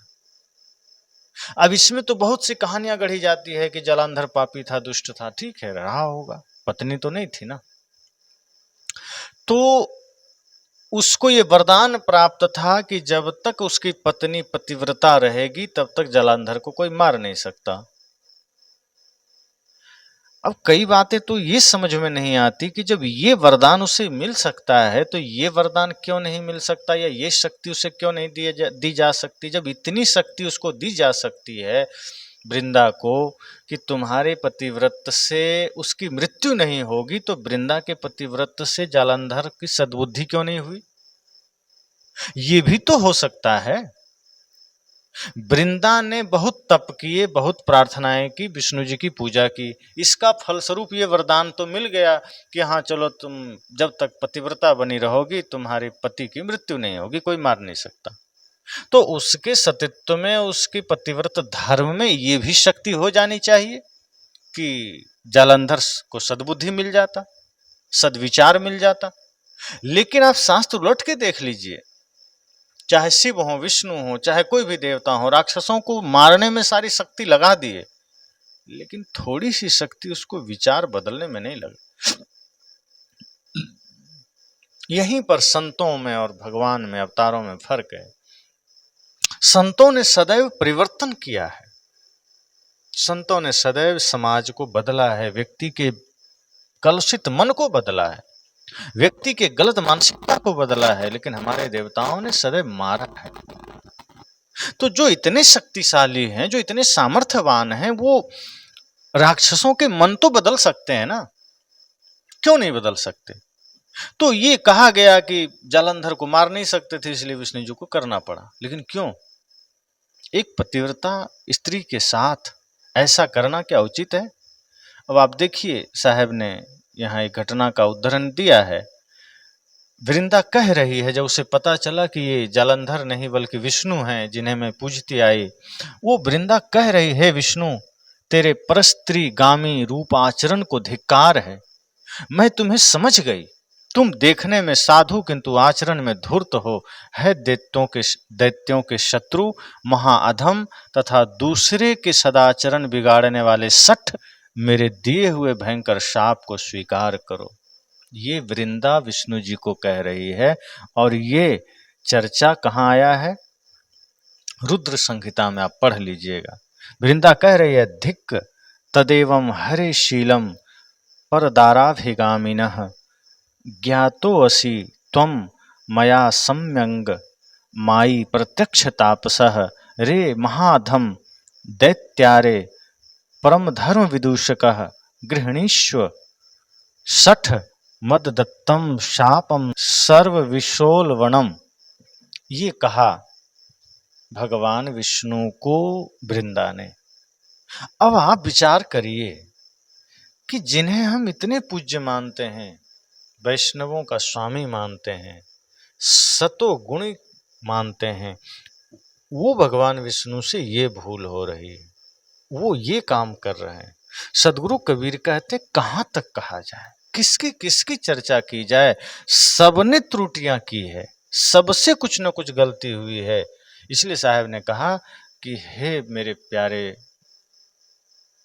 [SPEAKER 1] अब इसमें तो बहुत सी कहानियां गढ़ी जाती है कि जालंधर पापी था, दुष्ट था। ठीक है, रहा होगा, पत्नी तो नहीं थी ना। तो उसको ये वरदान प्राप्त था कि जब तक उसकी पत्नी पतिव्रता रहेगी तब तक जालंधर को कोई मार नहीं सकता। अब कई बातें तो ये समझ में नहीं आती कि जब ये वरदान उसे मिल सकता है तो ये वरदान क्यों नहीं मिल सकता, या ये शक्ति उसे क्यों नहीं दी जा सकती। जब इतनी शक्ति उसको दी जा सकती है वृंदा को कि तुम्हारे पतिव्रत से उसकी मृत्यु नहीं होगी, तो वृंदा के पतिव्रत से जालंधर की सद्बुद्धि क्यों नहीं हुई। ये भी तो हो सकता है। वृंदा ने बहुत तप किए, बहुत प्रार्थनाएं की, विष्णु जी की पूजा की, इसका फलस्वरूप ये वरदान तो मिल गया कि हाँ चलो तुम जब तक पतिव्रता बनी रहोगी तुम्हारे पति की मृत्यु नहीं होगी, कोई मार नहीं सकता। तो उसके सतीत्व में, उसके पतिव्रत धर्म में ये भी शक्ति हो जानी चाहिए कि जालंधर को सद्बुद्धि मिल जाता, सद्विचार मिल जाता। लेकिन आप शास्त्र उलट के देख लीजिए, चाहे शिव हो, विष्णु हो, चाहे कोई भी देवता हो, राक्षसों को मारने में सारी शक्ति लगा दिए, लेकिन थोड़ी सी शक्ति उसको विचार बदलने में नहीं लगी। यहीं पर संतों में और भगवान में, अवतारों में फर्क है। संतों ने सदैव परिवर्तन किया है, संतों ने सदैव समाज को बदला है, व्यक्ति के कलुषित मन को बदला है, व्यक्ति के गलत मानसिकता को बदला है, लेकिन हमारे देवताओं ने सदैव मारा है। तो जो इतने शक्तिशाली हैं, जो इतने सामर्थ्यवान हैं, वो राक्षसों के मन तो बदल सकते हैं ना, क्यों नहीं बदल सकते। तो ये कहा गया कि जालंधर को मार नहीं सकते थे, इसलिए विष्णु जी को करना पड़ा। लेकिन क्यों, एक पतिव्रता स्त्री के साथ ऐसा करना क्या उचित है। अब आप देखिए, साहब ने यहाँ एक घटना का उदाहरण दिया है। वृंदा कह रही है, जब उसे पता चला कि ये जालंधर नहीं बल्कि विष्णु हैं जिन्हें मैं पूजती आई, वो वृंदा कह रही है, विष्णु तेरे परस्त्री गामी रूप आचरण को धिक्कार है। मैं तुम्हें समझ गई, तुम देखने में साधु किंतु आचरण में धूर्त हो, है दैत्यों के शत्रु, महाअधम तथा दूसरे के सदाचरण बिगाड़ने वाले सठ, मेरे दिए हुए भयंकर शाप को स्वीकार करो। ये वृंदा विष्णु जी को कह रही है, और ये चर्चा कहाँ आया है, रुद्र संहिता में, आप पढ़ लीजिएगा। वृंदा कह रही है, धिक् तदेवं हरे शीलम परदाराभिगामिनः ज्ञातोऽसि त्वं मया सम्यंग माई प्रत्यक्ष तापसः रे महाधम दैत्यारे परम धर्म विदूषकः गृहणीष्व सठ मददत्तम शापम सर्व विशोलवनम। ये कहा भगवान विष्णु को वृंदा ने। अब आप विचार करिए कि जिन्हें हम इतने पूज्य मानते हैं, वैष्णवों का स्वामी मानते हैं, सतो गुणी मानते हैं, वो भगवान विष्णु से ये भूल हो रही है, वो ये काम कर रहे हैं। सदगुरु कबीर कहते कहाँ तक कहा जाए, किसकी किसकी चर्चा की जाए, सबने त्रुटियां की है, सबसे कुछ न कुछ गलती हुई है। इसलिए साहब ने कहा कि हे मेरे प्यारे,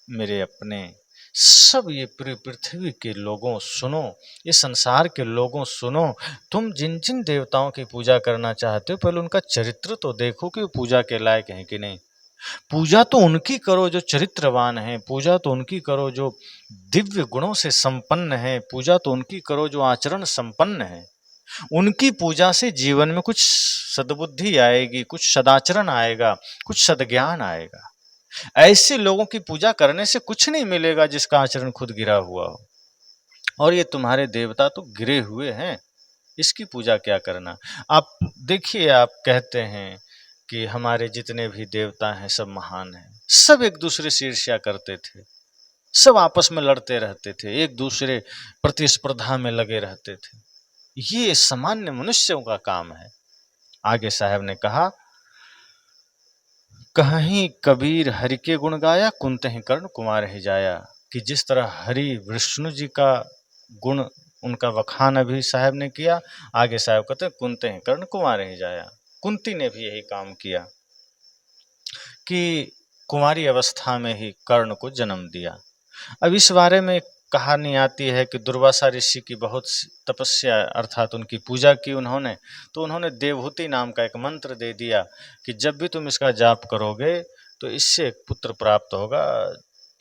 [SPEAKER 1] मेरे अपने, सब ये पूरी पृथ्वी के लोगों सुनो, ये संसार के लोगों सुनो, तुम जिन जिन देवताओं की पूजा करना चाहते हो पहले उनका चरित्र तो देखो कि वो पूजा के लायक हैं कि नहीं। पूजा तो उनकी करो जो चरित्रवान है, पूजा तो उनकी करो जो दिव्य गुणों से संपन्न है, पूजा तो उनकी करो जो आचरण संपन्न है। उनकी पूजा से जीवन में कुछ सद्बुद्धि आएगी, कुछ सदाचरण आएगा, कुछ सद्ज्ञान आएगा। ऐसे लोगों की पूजा करने से कुछ नहीं मिलेगा जिसका आचरण खुद गिरा हुआ हो। और ये तुम्हारे देवता तो गिरे हुए हैं, इसकी पूजा क्या करना। आप देखिए, आप कहते हैं कि हमारे जितने भी देवता हैं सब महान हैं, सब एक दूसरे से ईर्ष्या करते थे, सब आपस में लड़ते रहते थे, एक दूसरे प्रतिस्पर्धा में लगे रहते थे। ये सामान्य मनुष्यों का काम है। आगे साहब ने कहा, कहीं कबीर हरि के गुण गाया, कुंतहि कर्ण कुमार ही जाया। कि जिस तरह हरि विष्णु जी का गुण, उनका वखान अभी साहब ने किया, आगे साहब कहते हैं कुंतहि कर्ण कुमार ही जाया। कुंती ने भी यही काम किया कि कुमारी अवस्था में ही कर्ण को जन्म दिया। अब इस बारे में कहानी आती है कि दुर्वासा ऋषि की बहुत तपस्या अर्थात उनकी पूजा की उन्होंने, तो उन्होंने देवहूति नाम का एक मंत्र दे दिया कि जब भी तुम इसका जाप करोगे तो इससे एक पुत्र प्राप्त होगा।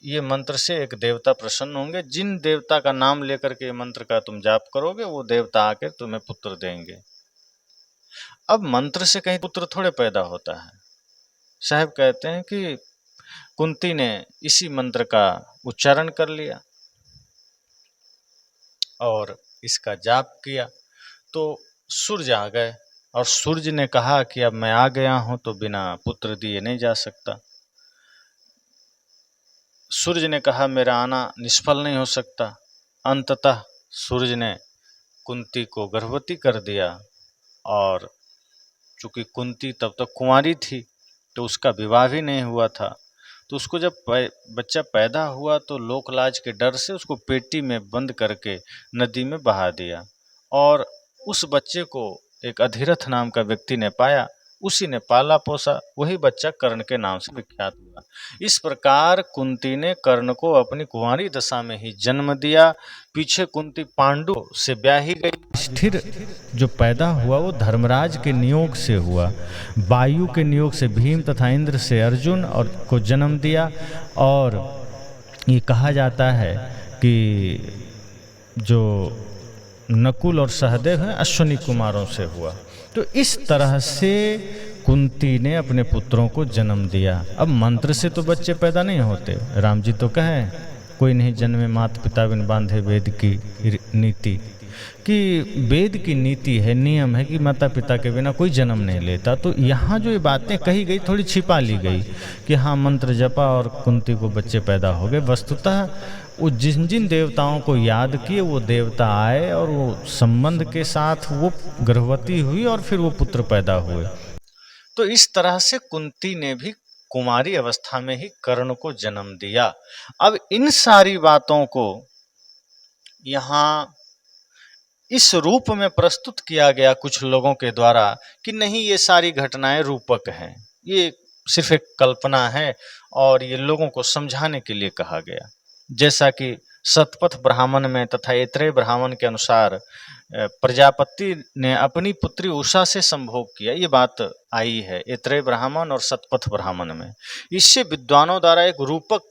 [SPEAKER 1] ये मंत्र से एक देवता प्रसन्न होंगे, जिन देवता का नाम लेकर के मंत्र का तुम जाप करोगे वो देवता आकर तुम्हें पुत्र देंगे। अब मंत्र से कहीं पुत्र थोड़े पैदा होता है। साहब कहते हैं कि कुंती ने इसी मंत्र का उच्चारण कर लिया और इसका जाप किया तो सूर्य आ गए, और सूर्य ने कहा कि अब मैं आ गया हूं तो बिना पुत्र दिए नहीं जा सकता। सूर्य ने कहा मेरा आना निष्फल नहीं हो सकता। अंततः सूर्य ने कुंती को गर्भवती कर दिया, और चूंकि कुंती तब तक कुंवारी थी तो उसका विवाह भी नहीं हुआ था, तो उसको जब बच्चा पैदा हुआ तो लोकलाज के डर से उसको पेटी में बंद करके नदी में बहा दिया, और उस बच्चे को एक अधिरथ नाम का व्यक्ति ने पाया, उसी ने पाला पोसा, वही बच्चा कर्ण के नाम से विख्यात हुआ। इस प्रकार कुंती ने कर्ण को अपनी कुंवारी दशा में ही जन्म दिया। पीछे कुंती पांडु से ब्याही गई। स्थिर जो पैदा हुआ वो धर्मराज के नियोग से हुआ, वायु के नियोग से भीम तथा इंद्र से अर्जुन और को जन्म दिया। और ये कहा जाता है कि जो नकुल और सहदेव हैं अश्विनी कुमारों से हुआ। तो इस तरह से कुंती ने अपने पुत्रों को जन्म दिया। अब मंत्र से तो बच्चे पैदा नहीं होते। राम जी तो कहें कोई नहीं जन्मे माता पिता बिन बांधे वेद की नीति, कि वेद की नीति है, नियम है कि माता पिता के बिना कोई जन्म नहीं लेता। तो यहाँ जो ये बातें कही गई थोड़ी छिपा ली गई कि हाँ मंत्र जपा और कुंती को बच्चे पैदा हो गए। वस्तुतः वो जिन जिन देवताओं को याद किए वो देवता आए और वो संबंध के साथ वो गर्भवती हुई और फिर वो पुत्र पैदा हुए। तो इस तरह से कुंती ने भी कुमारी अवस्था में ही कर्ण को जन्म दिया। अब इन सारी बातों को यहाँ इस रूप में प्रस्तुत किया गया कुछ लोगों के द्वारा कि नहीं ये सारी घटनाएं रूपक हैं, ये सिर्फ एक कल्पना है, और ये लोगों को समझाने के लिए कहा गया। जैसा कि शतपथ ब्राह्मण में तथा ऐत्रेय ब्राह्मण के अनुसार प्रजापति ने अपनी पुत्री उषा से संभोग किया, ये बात आई है ऐत्रेय ब्राह्मण और शतपथ ब्राह्मण में। इससे विद्वानों द्वारा एक रूपक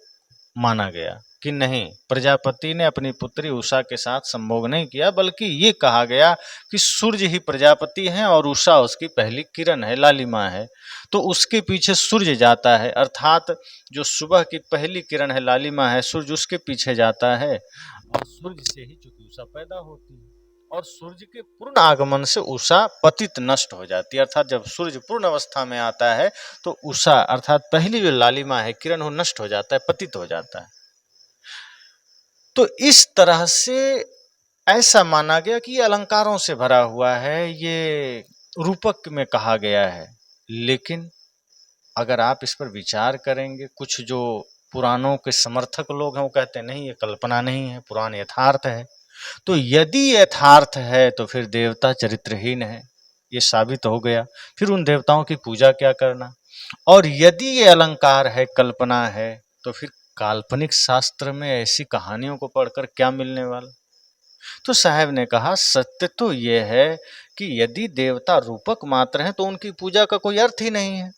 [SPEAKER 1] माना गया कि नहीं, प्रजापति ने अपनी पुत्री उषा के साथ संभोग नहीं किया, बल्कि ये कहा गया कि सूर्य ही प्रजापति हैं और उषा उसकी पहली किरण है, लालिमा है। तो उसके पीछे सूर्य जाता है, अर्थात जो सुबह की पहली किरण है, लालिमा है, सूर्य उसके पीछे जाता है, और सूर्य से ही चूंकि उषा पैदा होती है। और सूर्य के पूर्ण आगमन से उषा पतित नष्ट हो जाती है। अर्थात जब सूर्य पूर्ण अवस्था में आता है तो उषा अर्थात पहली जो लालिमा है, किरण, वो नष्ट हो जाता है, पतित हो जाता है। तो इस तरह से ऐसा माना गया कि ये अलंकारों से भरा हुआ है, ये रूपक में कहा गया है। लेकिन अगर आप इस पर विचार करेंगे, कुछ जो पुराणों के समर्थक लोग हैं वो कहते हैं नहीं, ये कल्पना नहीं है, पुराण यथार्थ है। तो यदि यथार्थ है तो फिर देवता चरित्रहीन है, ये साबित हो गया। फिर उन देवताओं की पूजा क्या करना। और यदि ये अलंकार है, कल्पना है, तो फिर काल्पनिक शास्त्र में ऐसी कहानियों को पढ़कर क्या मिलने वाला। तो साहब ने कहा सत्य तो ये है कि यदि देवता रूपक मात्र हैं तो उनकी पूजा का कोई अर्थ ही नहीं है,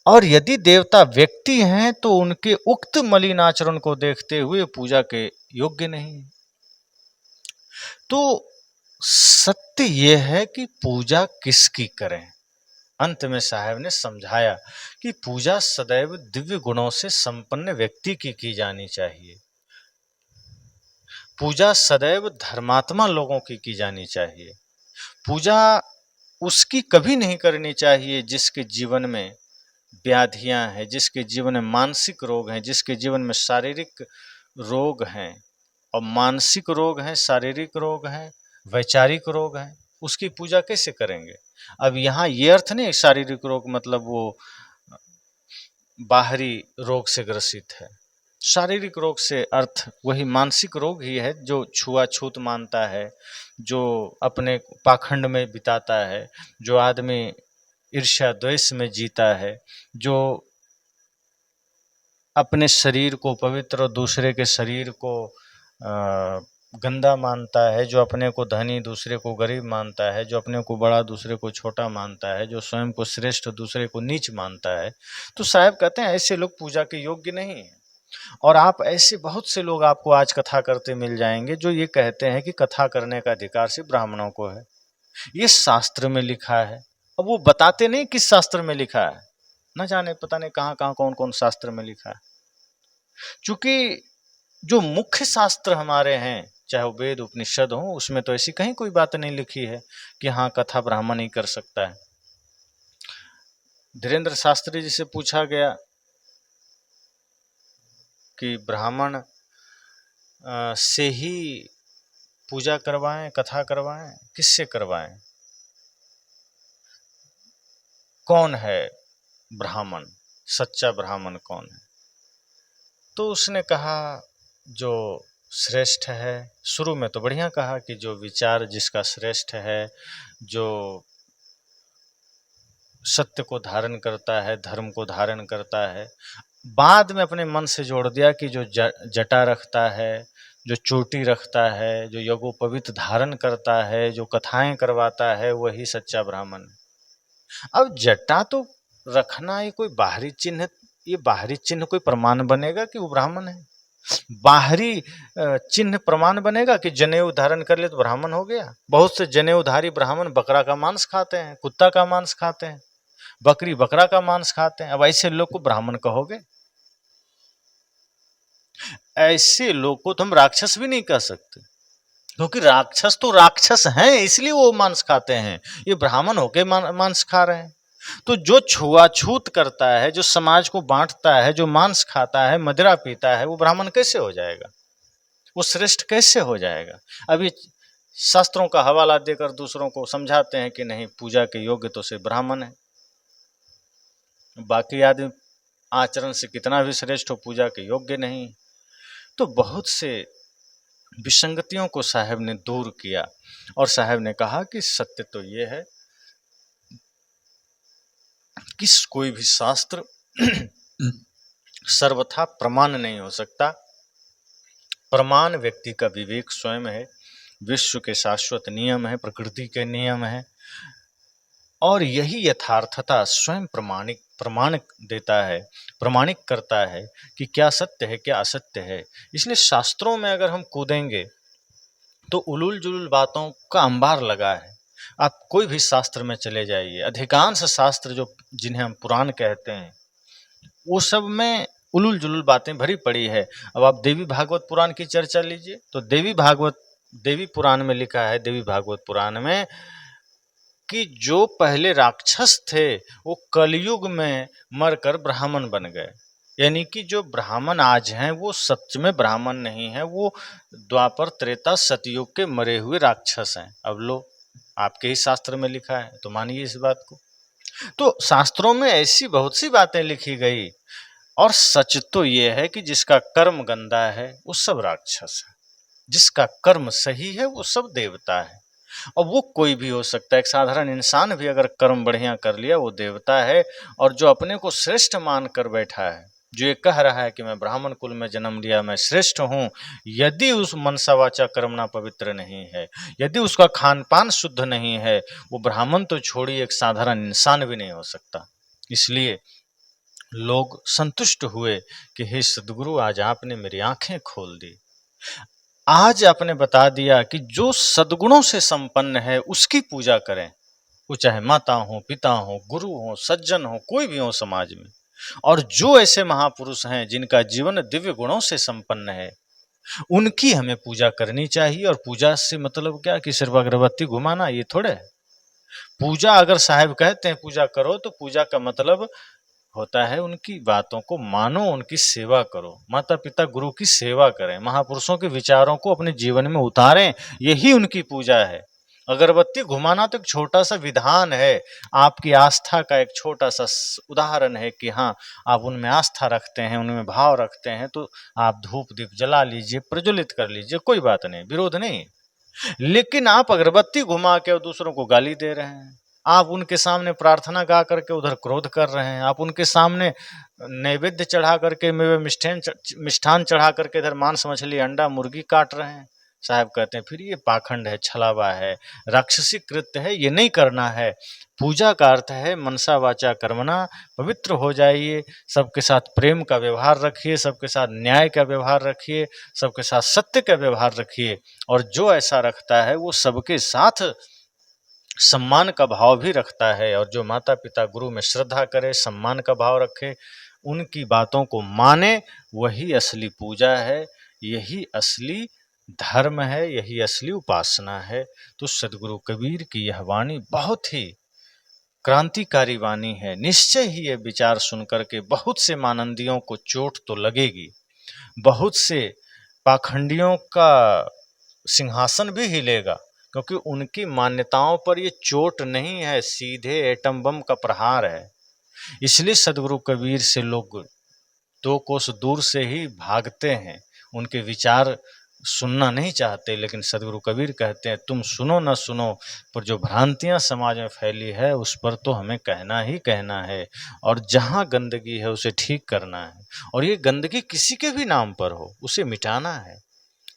[SPEAKER 1] और यदि देवता व्यक्ति हैं तो उनके उक्त मलिन आचरण को देखते हुए पूजा के योग्य नहीं है। तो सत्य यह है कि पूजा किसकी करें। अंत में साहब ने समझाया कि पूजा सदैव दिव्य गुणों से संपन्न व्यक्ति की जानी चाहिए। पूजा सदैव धर्मात्मा लोगों की जानी चाहिए। पूजा उसकी कभी नहीं करनी चाहिए जिसके जीवन में व्याधियां हैं, जिसके जीवन में मानसिक रोग हैं, जिसके जीवन में शारीरिक रोग हैं। और मानसिक रोग हैं, शारीरिक रोग हैं, वैचारिक रोग हैं, उसकी पूजा कैसे करेंगे। अब यहाँ ये अर्थ नहीं शारीरिक रोग मतलब वो बाहरी रोग से ग्रसित है। शारीरिक रोग से अर्थ वही मानसिक रोग ही है जो छुआछूत मानता है, जो अपने पाखंड में बिताता है, जो आदमी ईर्ष्या द्वेष में जीता है, जो अपने शरीर को पवित्र और दूसरे के शरीर को गंदा मानता है, जो अपने को धनी दूसरे को गरीब मानता है, जो अपने को बड़ा दूसरे को छोटा मानता है, जो स्वयं को श्रेष्ठ दूसरे को नीच मानता है। तो साहब कहते हैं ऐसे लोग पूजा के योग्य नहीं हैं। और आप ऐसे बहुत से लोग आपको आज कथा करते मिल जाएंगे जो ये कहते हैं कि कथा करने का अधिकार सिर्फ ब्राह्मणों को है, ये शास्त्र में लिखा है। अब वो बताते नहीं किस शास्त्र में लिखा है, न जाने पता नहीं कहाँ कहाँ कौन कौन शास्त्र में लिखा है। क्योंकि जो मुख्य शास्त्र हमारे हैं, चाहे वो वेद उपनिषद हो, उसमें तो ऐसी कहीं कोई बात नहीं लिखी है कि हाँ कथा ब्राह्मण ही कर सकता है। धीरेन्द्र शास्त्री जी से पूछा गया कि ब्राह्मण से ही पूजा करवाएं, कथा करवाएं, किससे करवाएं, कौन है ब्राह्मण, सच्चा ब्राह्मण कौन है। तो उसने कहा जो श्रेष्ठ है। शुरू में तो बढ़िया कहा कि जो विचार जिसका श्रेष्ठ है, जो सत्य को धारण करता है, धर्म को धारण करता है। बाद में अपने मन से जोड़ दिया कि जो जटा रखता है, जो चोटी रखता है, जो यज्ञोपवीत धारण करता है, जो कथाएं करवाता है, वही सच्चा ब्राह्मण। अब जटा तो रखना ये कोई बाहरी चिन्ह, ये बाहरी चिन्ह कोई प्रमाण बनेगा कि वो ब्राह्मण है। बाहरी चिन्ह प्रमाण बनेगा कि जनेऊ धारण कर ले तो ब्राह्मण हो गया। बहुत से जनेऊधारी ब्राह्मण बकरा का मांस खाते हैं, कुत्ता का मांस खाते हैं, बकरी बकरा का मांस खाते हैं। अब ऐसे लोग को ब्राह्मण कहोगे? ऐसे लोग को तो हम राक्षस भी नहीं कह सकते, क्योंकि राक्षस तो राक्षस हैं इसलिए वो मांस खाते हैं, ये ब्राह्मण होके मांस खा रहे हैं। तो जो छुआछूत करता है, जो समाज को बांटता है, जो मांस खाता है, मदिरा पीता है, वो ब्राह्मण कैसे हो जाएगा, वो श्रेष्ठ कैसे हो जाएगा। अभी शास्त्रों का हवाला देकर दूसरों को समझाते हैं कि नहीं पूजा के योग्य तो सिर्फ ब्राह्मण है, बाकी आदमी आचरण से कितना भी श्रेष्ठ हो पूजा के योग्य नहीं। तो बहुत से विसंगतियों को साहब ने दूर किया और साहब ने कहा कि सत्य तो ये है कि कोई भी शास्त्र सर्वथा प्रमाण नहीं हो सकता। प्रमाण व्यक्ति का विवेक स्वयं है, विश्व के शाश्वत नियम है, प्रकृति के नियम है, और यही यथार्थता स्वयं प्रमाण देता है, प्रमाणिक करता है कि क्या सत्य है क्या असत्य है। इसलिए शास्त्रों में अगर हम कूदेंगे तो उलूल जुलूल बातों का अंबार लगा है। आप कोई भी शास्त्र में चले जाइए, अधिकांश शास्त्र जो जिन्हें हम पुराण कहते हैं वो सब में उलूल जुलूल बातें भरी पड़ी है। अब आप देवी भागवत पुराण की चर्चा लीजिए तो देवी भागवत देवी पुराण में लिखा है, देवी भागवत पुराण में, कि जो पहले राक्षस थे वो कलयुग में मरकर ब्राह्मण बन गए। यानी कि जो ब्राह्मण आज हैं वो सच में ब्राह्मण नहीं है, वो द्वापर त्रेता सतयुग के मरे हुए राक्षस हैं। अब लो, आपके ही शास्त्र में लिखा है तो मानिए इस बात को। तो शास्त्रों में ऐसी बहुत सी बातें लिखी गई, और सच तो ये है कि जिसका कर्म गंदा है वो सब राक्षस है, जिसका कर्म सही है वो सब देवता है। और वो कोई भी हो सकता है, एक साधारण इंसान भी अगर कर्म बढ़िया कर लिया वो देवता है। और जो अपने को श्रेष्ठ मान कर बैठा है, जो ये कह रहा है कि मैं ब्राह्मण कुल में जन्म लिया, मैं श्रेष्ठ हूँ, यदि उस मनसा वाचा कर्मणा पवित्र नहीं है, यदि उसका खान पान शुद्ध नहीं है, वो ब्राह्मण तो छोड़िए एक साधारण इंसान भी नहीं हो सकता। इसलिए लोग संतुष्ट हुए कि हे सदगुरु, आज आपने मेरी आंखें खोल दी। आज आपने बता दिया कि जो सद्गुणों से संपन्न है उसकी पूजा करें, वो चाहे माता हो, पिता हो, गुरु हो, सज्जन हो, कोई भी हो समाज में। और जो ऐसे महापुरुष हैं जिनका जीवन दिव्य गुणों से संपन्न है, उनकी हमें पूजा करनी चाहिए। और पूजा से मतलब क्या कि सिर्फ अगरबत्ती घुमाना, ये थोड़े है। पूजा अगर साहब कहते हैं पूजा करो, तो पूजा का मतलब होता है उनकी बातों को मानो, उनकी सेवा करो, माता पिता गुरु की सेवा करें, महापुरुषों के विचारों को अपने जीवन में उतारें, यही उनकी पूजा है। अगरबत्ती घुमाना तो एक छोटा सा विधान है, आपकी आस्था का एक छोटा सा उदाहरण है कि हाँ, आप उनमें आस्था रखते हैं, उनमें भाव रखते हैं, तो आप धूप दीप जला लीजिए, प्रज्वलित कर लीजिए, कोई बात नहीं, विरोध नहीं। लेकिन आप अगरबत्ती घुमा के और दूसरों को गाली दे रहे हैं, आप उनके सामने प्रार्थना गा करके उधर क्रोध कर रहे हैं, आप उनके सामने नैवेद्य चढ़ा करके, मेवे मिष्ठान चढ़ा करके इधर मांस मछली अंडा मुर्गी काट रहे हैं। साहब कहते हैं फिर ये पाखंड है, छलावा है, राक्षसी कृत्य है, ये नहीं करना है। पूजा का अर्थ है मनसा वाचा कर्मणा, पवित्र हो जाइए, सबके साथ प्रेम का व्यवहार रखिए, सबके साथ न्याय का व्यवहार रखिए, सबके साथ सत्य का व्यवहार रखिए। और जो ऐसा रखता है वो सबके साथ सम्मान का भाव भी रखता है। और जो माता पिता गुरु में श्रद्धा करे, सम्मान का भाव रखे, उनकी बातों को माने, वही असली पूजा है, यही असली धर्म है, यही असली उपासना है। तो सदगुरु कबीर की यह वाणी बहुत ही क्रांतिकारी वाणी है। निश्चय ही ये विचार सुनकर के बहुत से मानंदियों को चोट तो लगेगी, बहुत से पाखंडियों का सिंहासन भी हिलेगा, क्योंकि उनकी मान्यताओं पर ये चोट नहीं है, सीधे एटम बम का प्रहार है। इसलिए सदगुरु कबीर से लोग 2 कोस दूर से ही भागते हैं, उनके विचार सुनना नहीं चाहते। लेकिन सदगुरु कबीर कहते हैं तुम सुनो न सुनो, पर जो भ्रांतियां समाज में फैली है उस पर तो हमें कहना ही कहना है। और जहां गंदगी है उसे ठीक करना है, और ये गंदगी किसी के भी नाम पर हो उसे मिटाना है,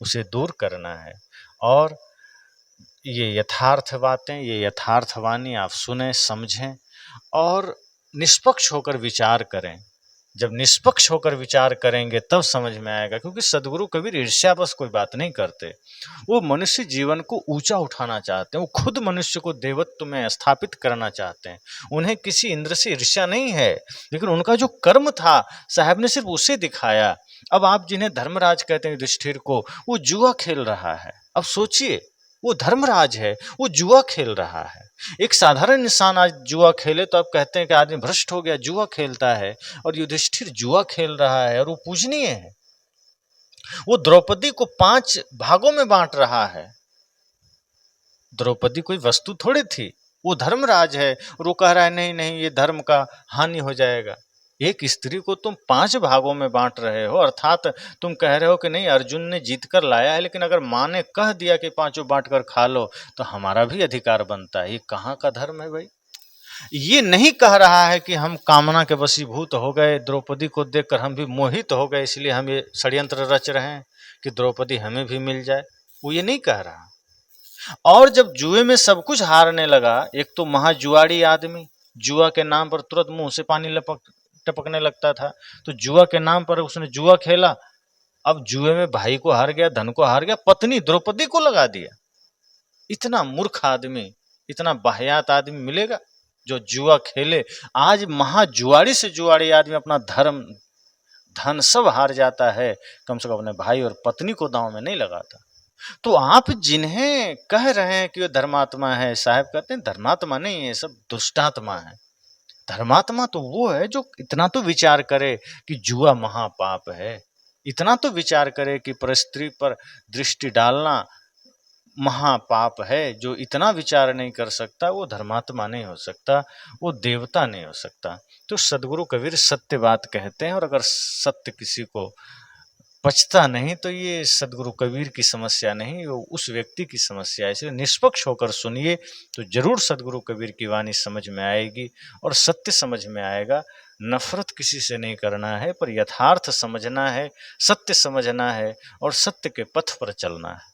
[SPEAKER 1] उसे दूर करना है। और ये यथार्थ बातें, ये यथार्थ वाणी आप सुने, समझें और निष्पक्ष होकर विचार करें। जब निष्पक्ष होकर विचार करेंगे तब समझ में आएगा, क्योंकि सदगुरु कबीर ईर्ष्या बस कोई बात नहीं करते, वो मनुष्य जीवन को ऊंचा उठाना चाहते हैं, वो खुद मनुष्य को देवत्व में स्थापित करना चाहते हैं। उन्हें किसी इंद्र से ईर्ष्या नहीं है, लेकिन उनका जो कर्म था साहब ने सिर्फ उसे दिखाया। अब आप जिन्हें धर्मराज कहते हैं युधिष्ठिर को, वो जुआ खेल रहा है। अब सोचिए, वो धर्मराज है, वो जुआ खेल रहा है। एक साधारण इंसान आज जुआ खेले तो आप कहते हैं कि आदमी भ्रष्ट हो गया, जुआ खेलता है। और युधिष्ठिर जुआ खेल रहा है और वो पूजनीय है। वो द्रौपदी को 5 भागों में बांट रहा है। द्रौपदी कोई वस्तु थोड़ी थी, वो धर्मराज है और वो कह रहा है नहीं नहीं, ये धर्म का हानि हो जाएगा। एक स्त्री को तुम 5 भागों में बांट रहे हो, अर्थात तुम कह रहे हो कि नहीं, अर्जुन ने जीत कर लाया है, लेकिन अगर माँ ने कह दिया कि 5 बांट कर खा लो तो हमारा भी अधिकार बनता है। ये कहाँ का धर्म है भाई? ये नहीं कह रहा है कि हम कामना के वशीभूत हो गए, द्रौपदी को देखकर हम भी मोहित हो गए, इसलिए हम ये षड्यंत्र रच रहे हैं कि द्रौपदी हमें भी मिल जाए। वो ये नहीं कह रहा। और जब जुए में सब कुछ हारने लगा, एक तो महाजुआड़ी आदमी, जुआ के नाम पर तुरंत मुंह से पानी टपकने लगता था, तो जुआ के नाम पर उसने जुआ खेला। अब जुए में भाई को हार गया, धन को हार गया, पत्नी द्रौपदी को लगा दिया। इतना मूर्ख आदमी, इतना वाहियात आदमी मिलेगा जो जुआ खेले? आज महाजुआड़ी से जुआड़ी आदमी अपना धर्म धन सब हार जाता है, कम से कम अपने भाई और पत्नी को दांव में नहीं लगाता। तो आप जिन्हें कह रहे हैं कि वो धर्मात्मा है, साहब कहते हैं धर्मात्मा नहीं है, सब दुष्टात्मा है। धर्मात्मा तो वो है जो इतना तो विचार करे कि जुआ महापाप है, इतना तो विचार करे कि परस्त्री पर दृष्टि डालना महापाप है। जो इतना विचार नहीं कर सकता वो धर्मात्मा नहीं हो सकता, वो देवता नहीं हो सकता। तो सदगुरु कबीर सत्य बात कहते हैं, और अगर सत्य किसी को पचता नहीं तो ये सदगुरु कबीर की समस्या नहीं, वो उस व्यक्ति की समस्या है। इसलिए निष्पक्ष होकर सुनिए तो जरूर सदगुरु कबीर की वाणी समझ में आएगी और सत्य समझ में आएगा। नफरत किसी से नहीं करना है, पर यथार्थ समझना है, सत्य समझना है और सत्य के पथ पर चलना है।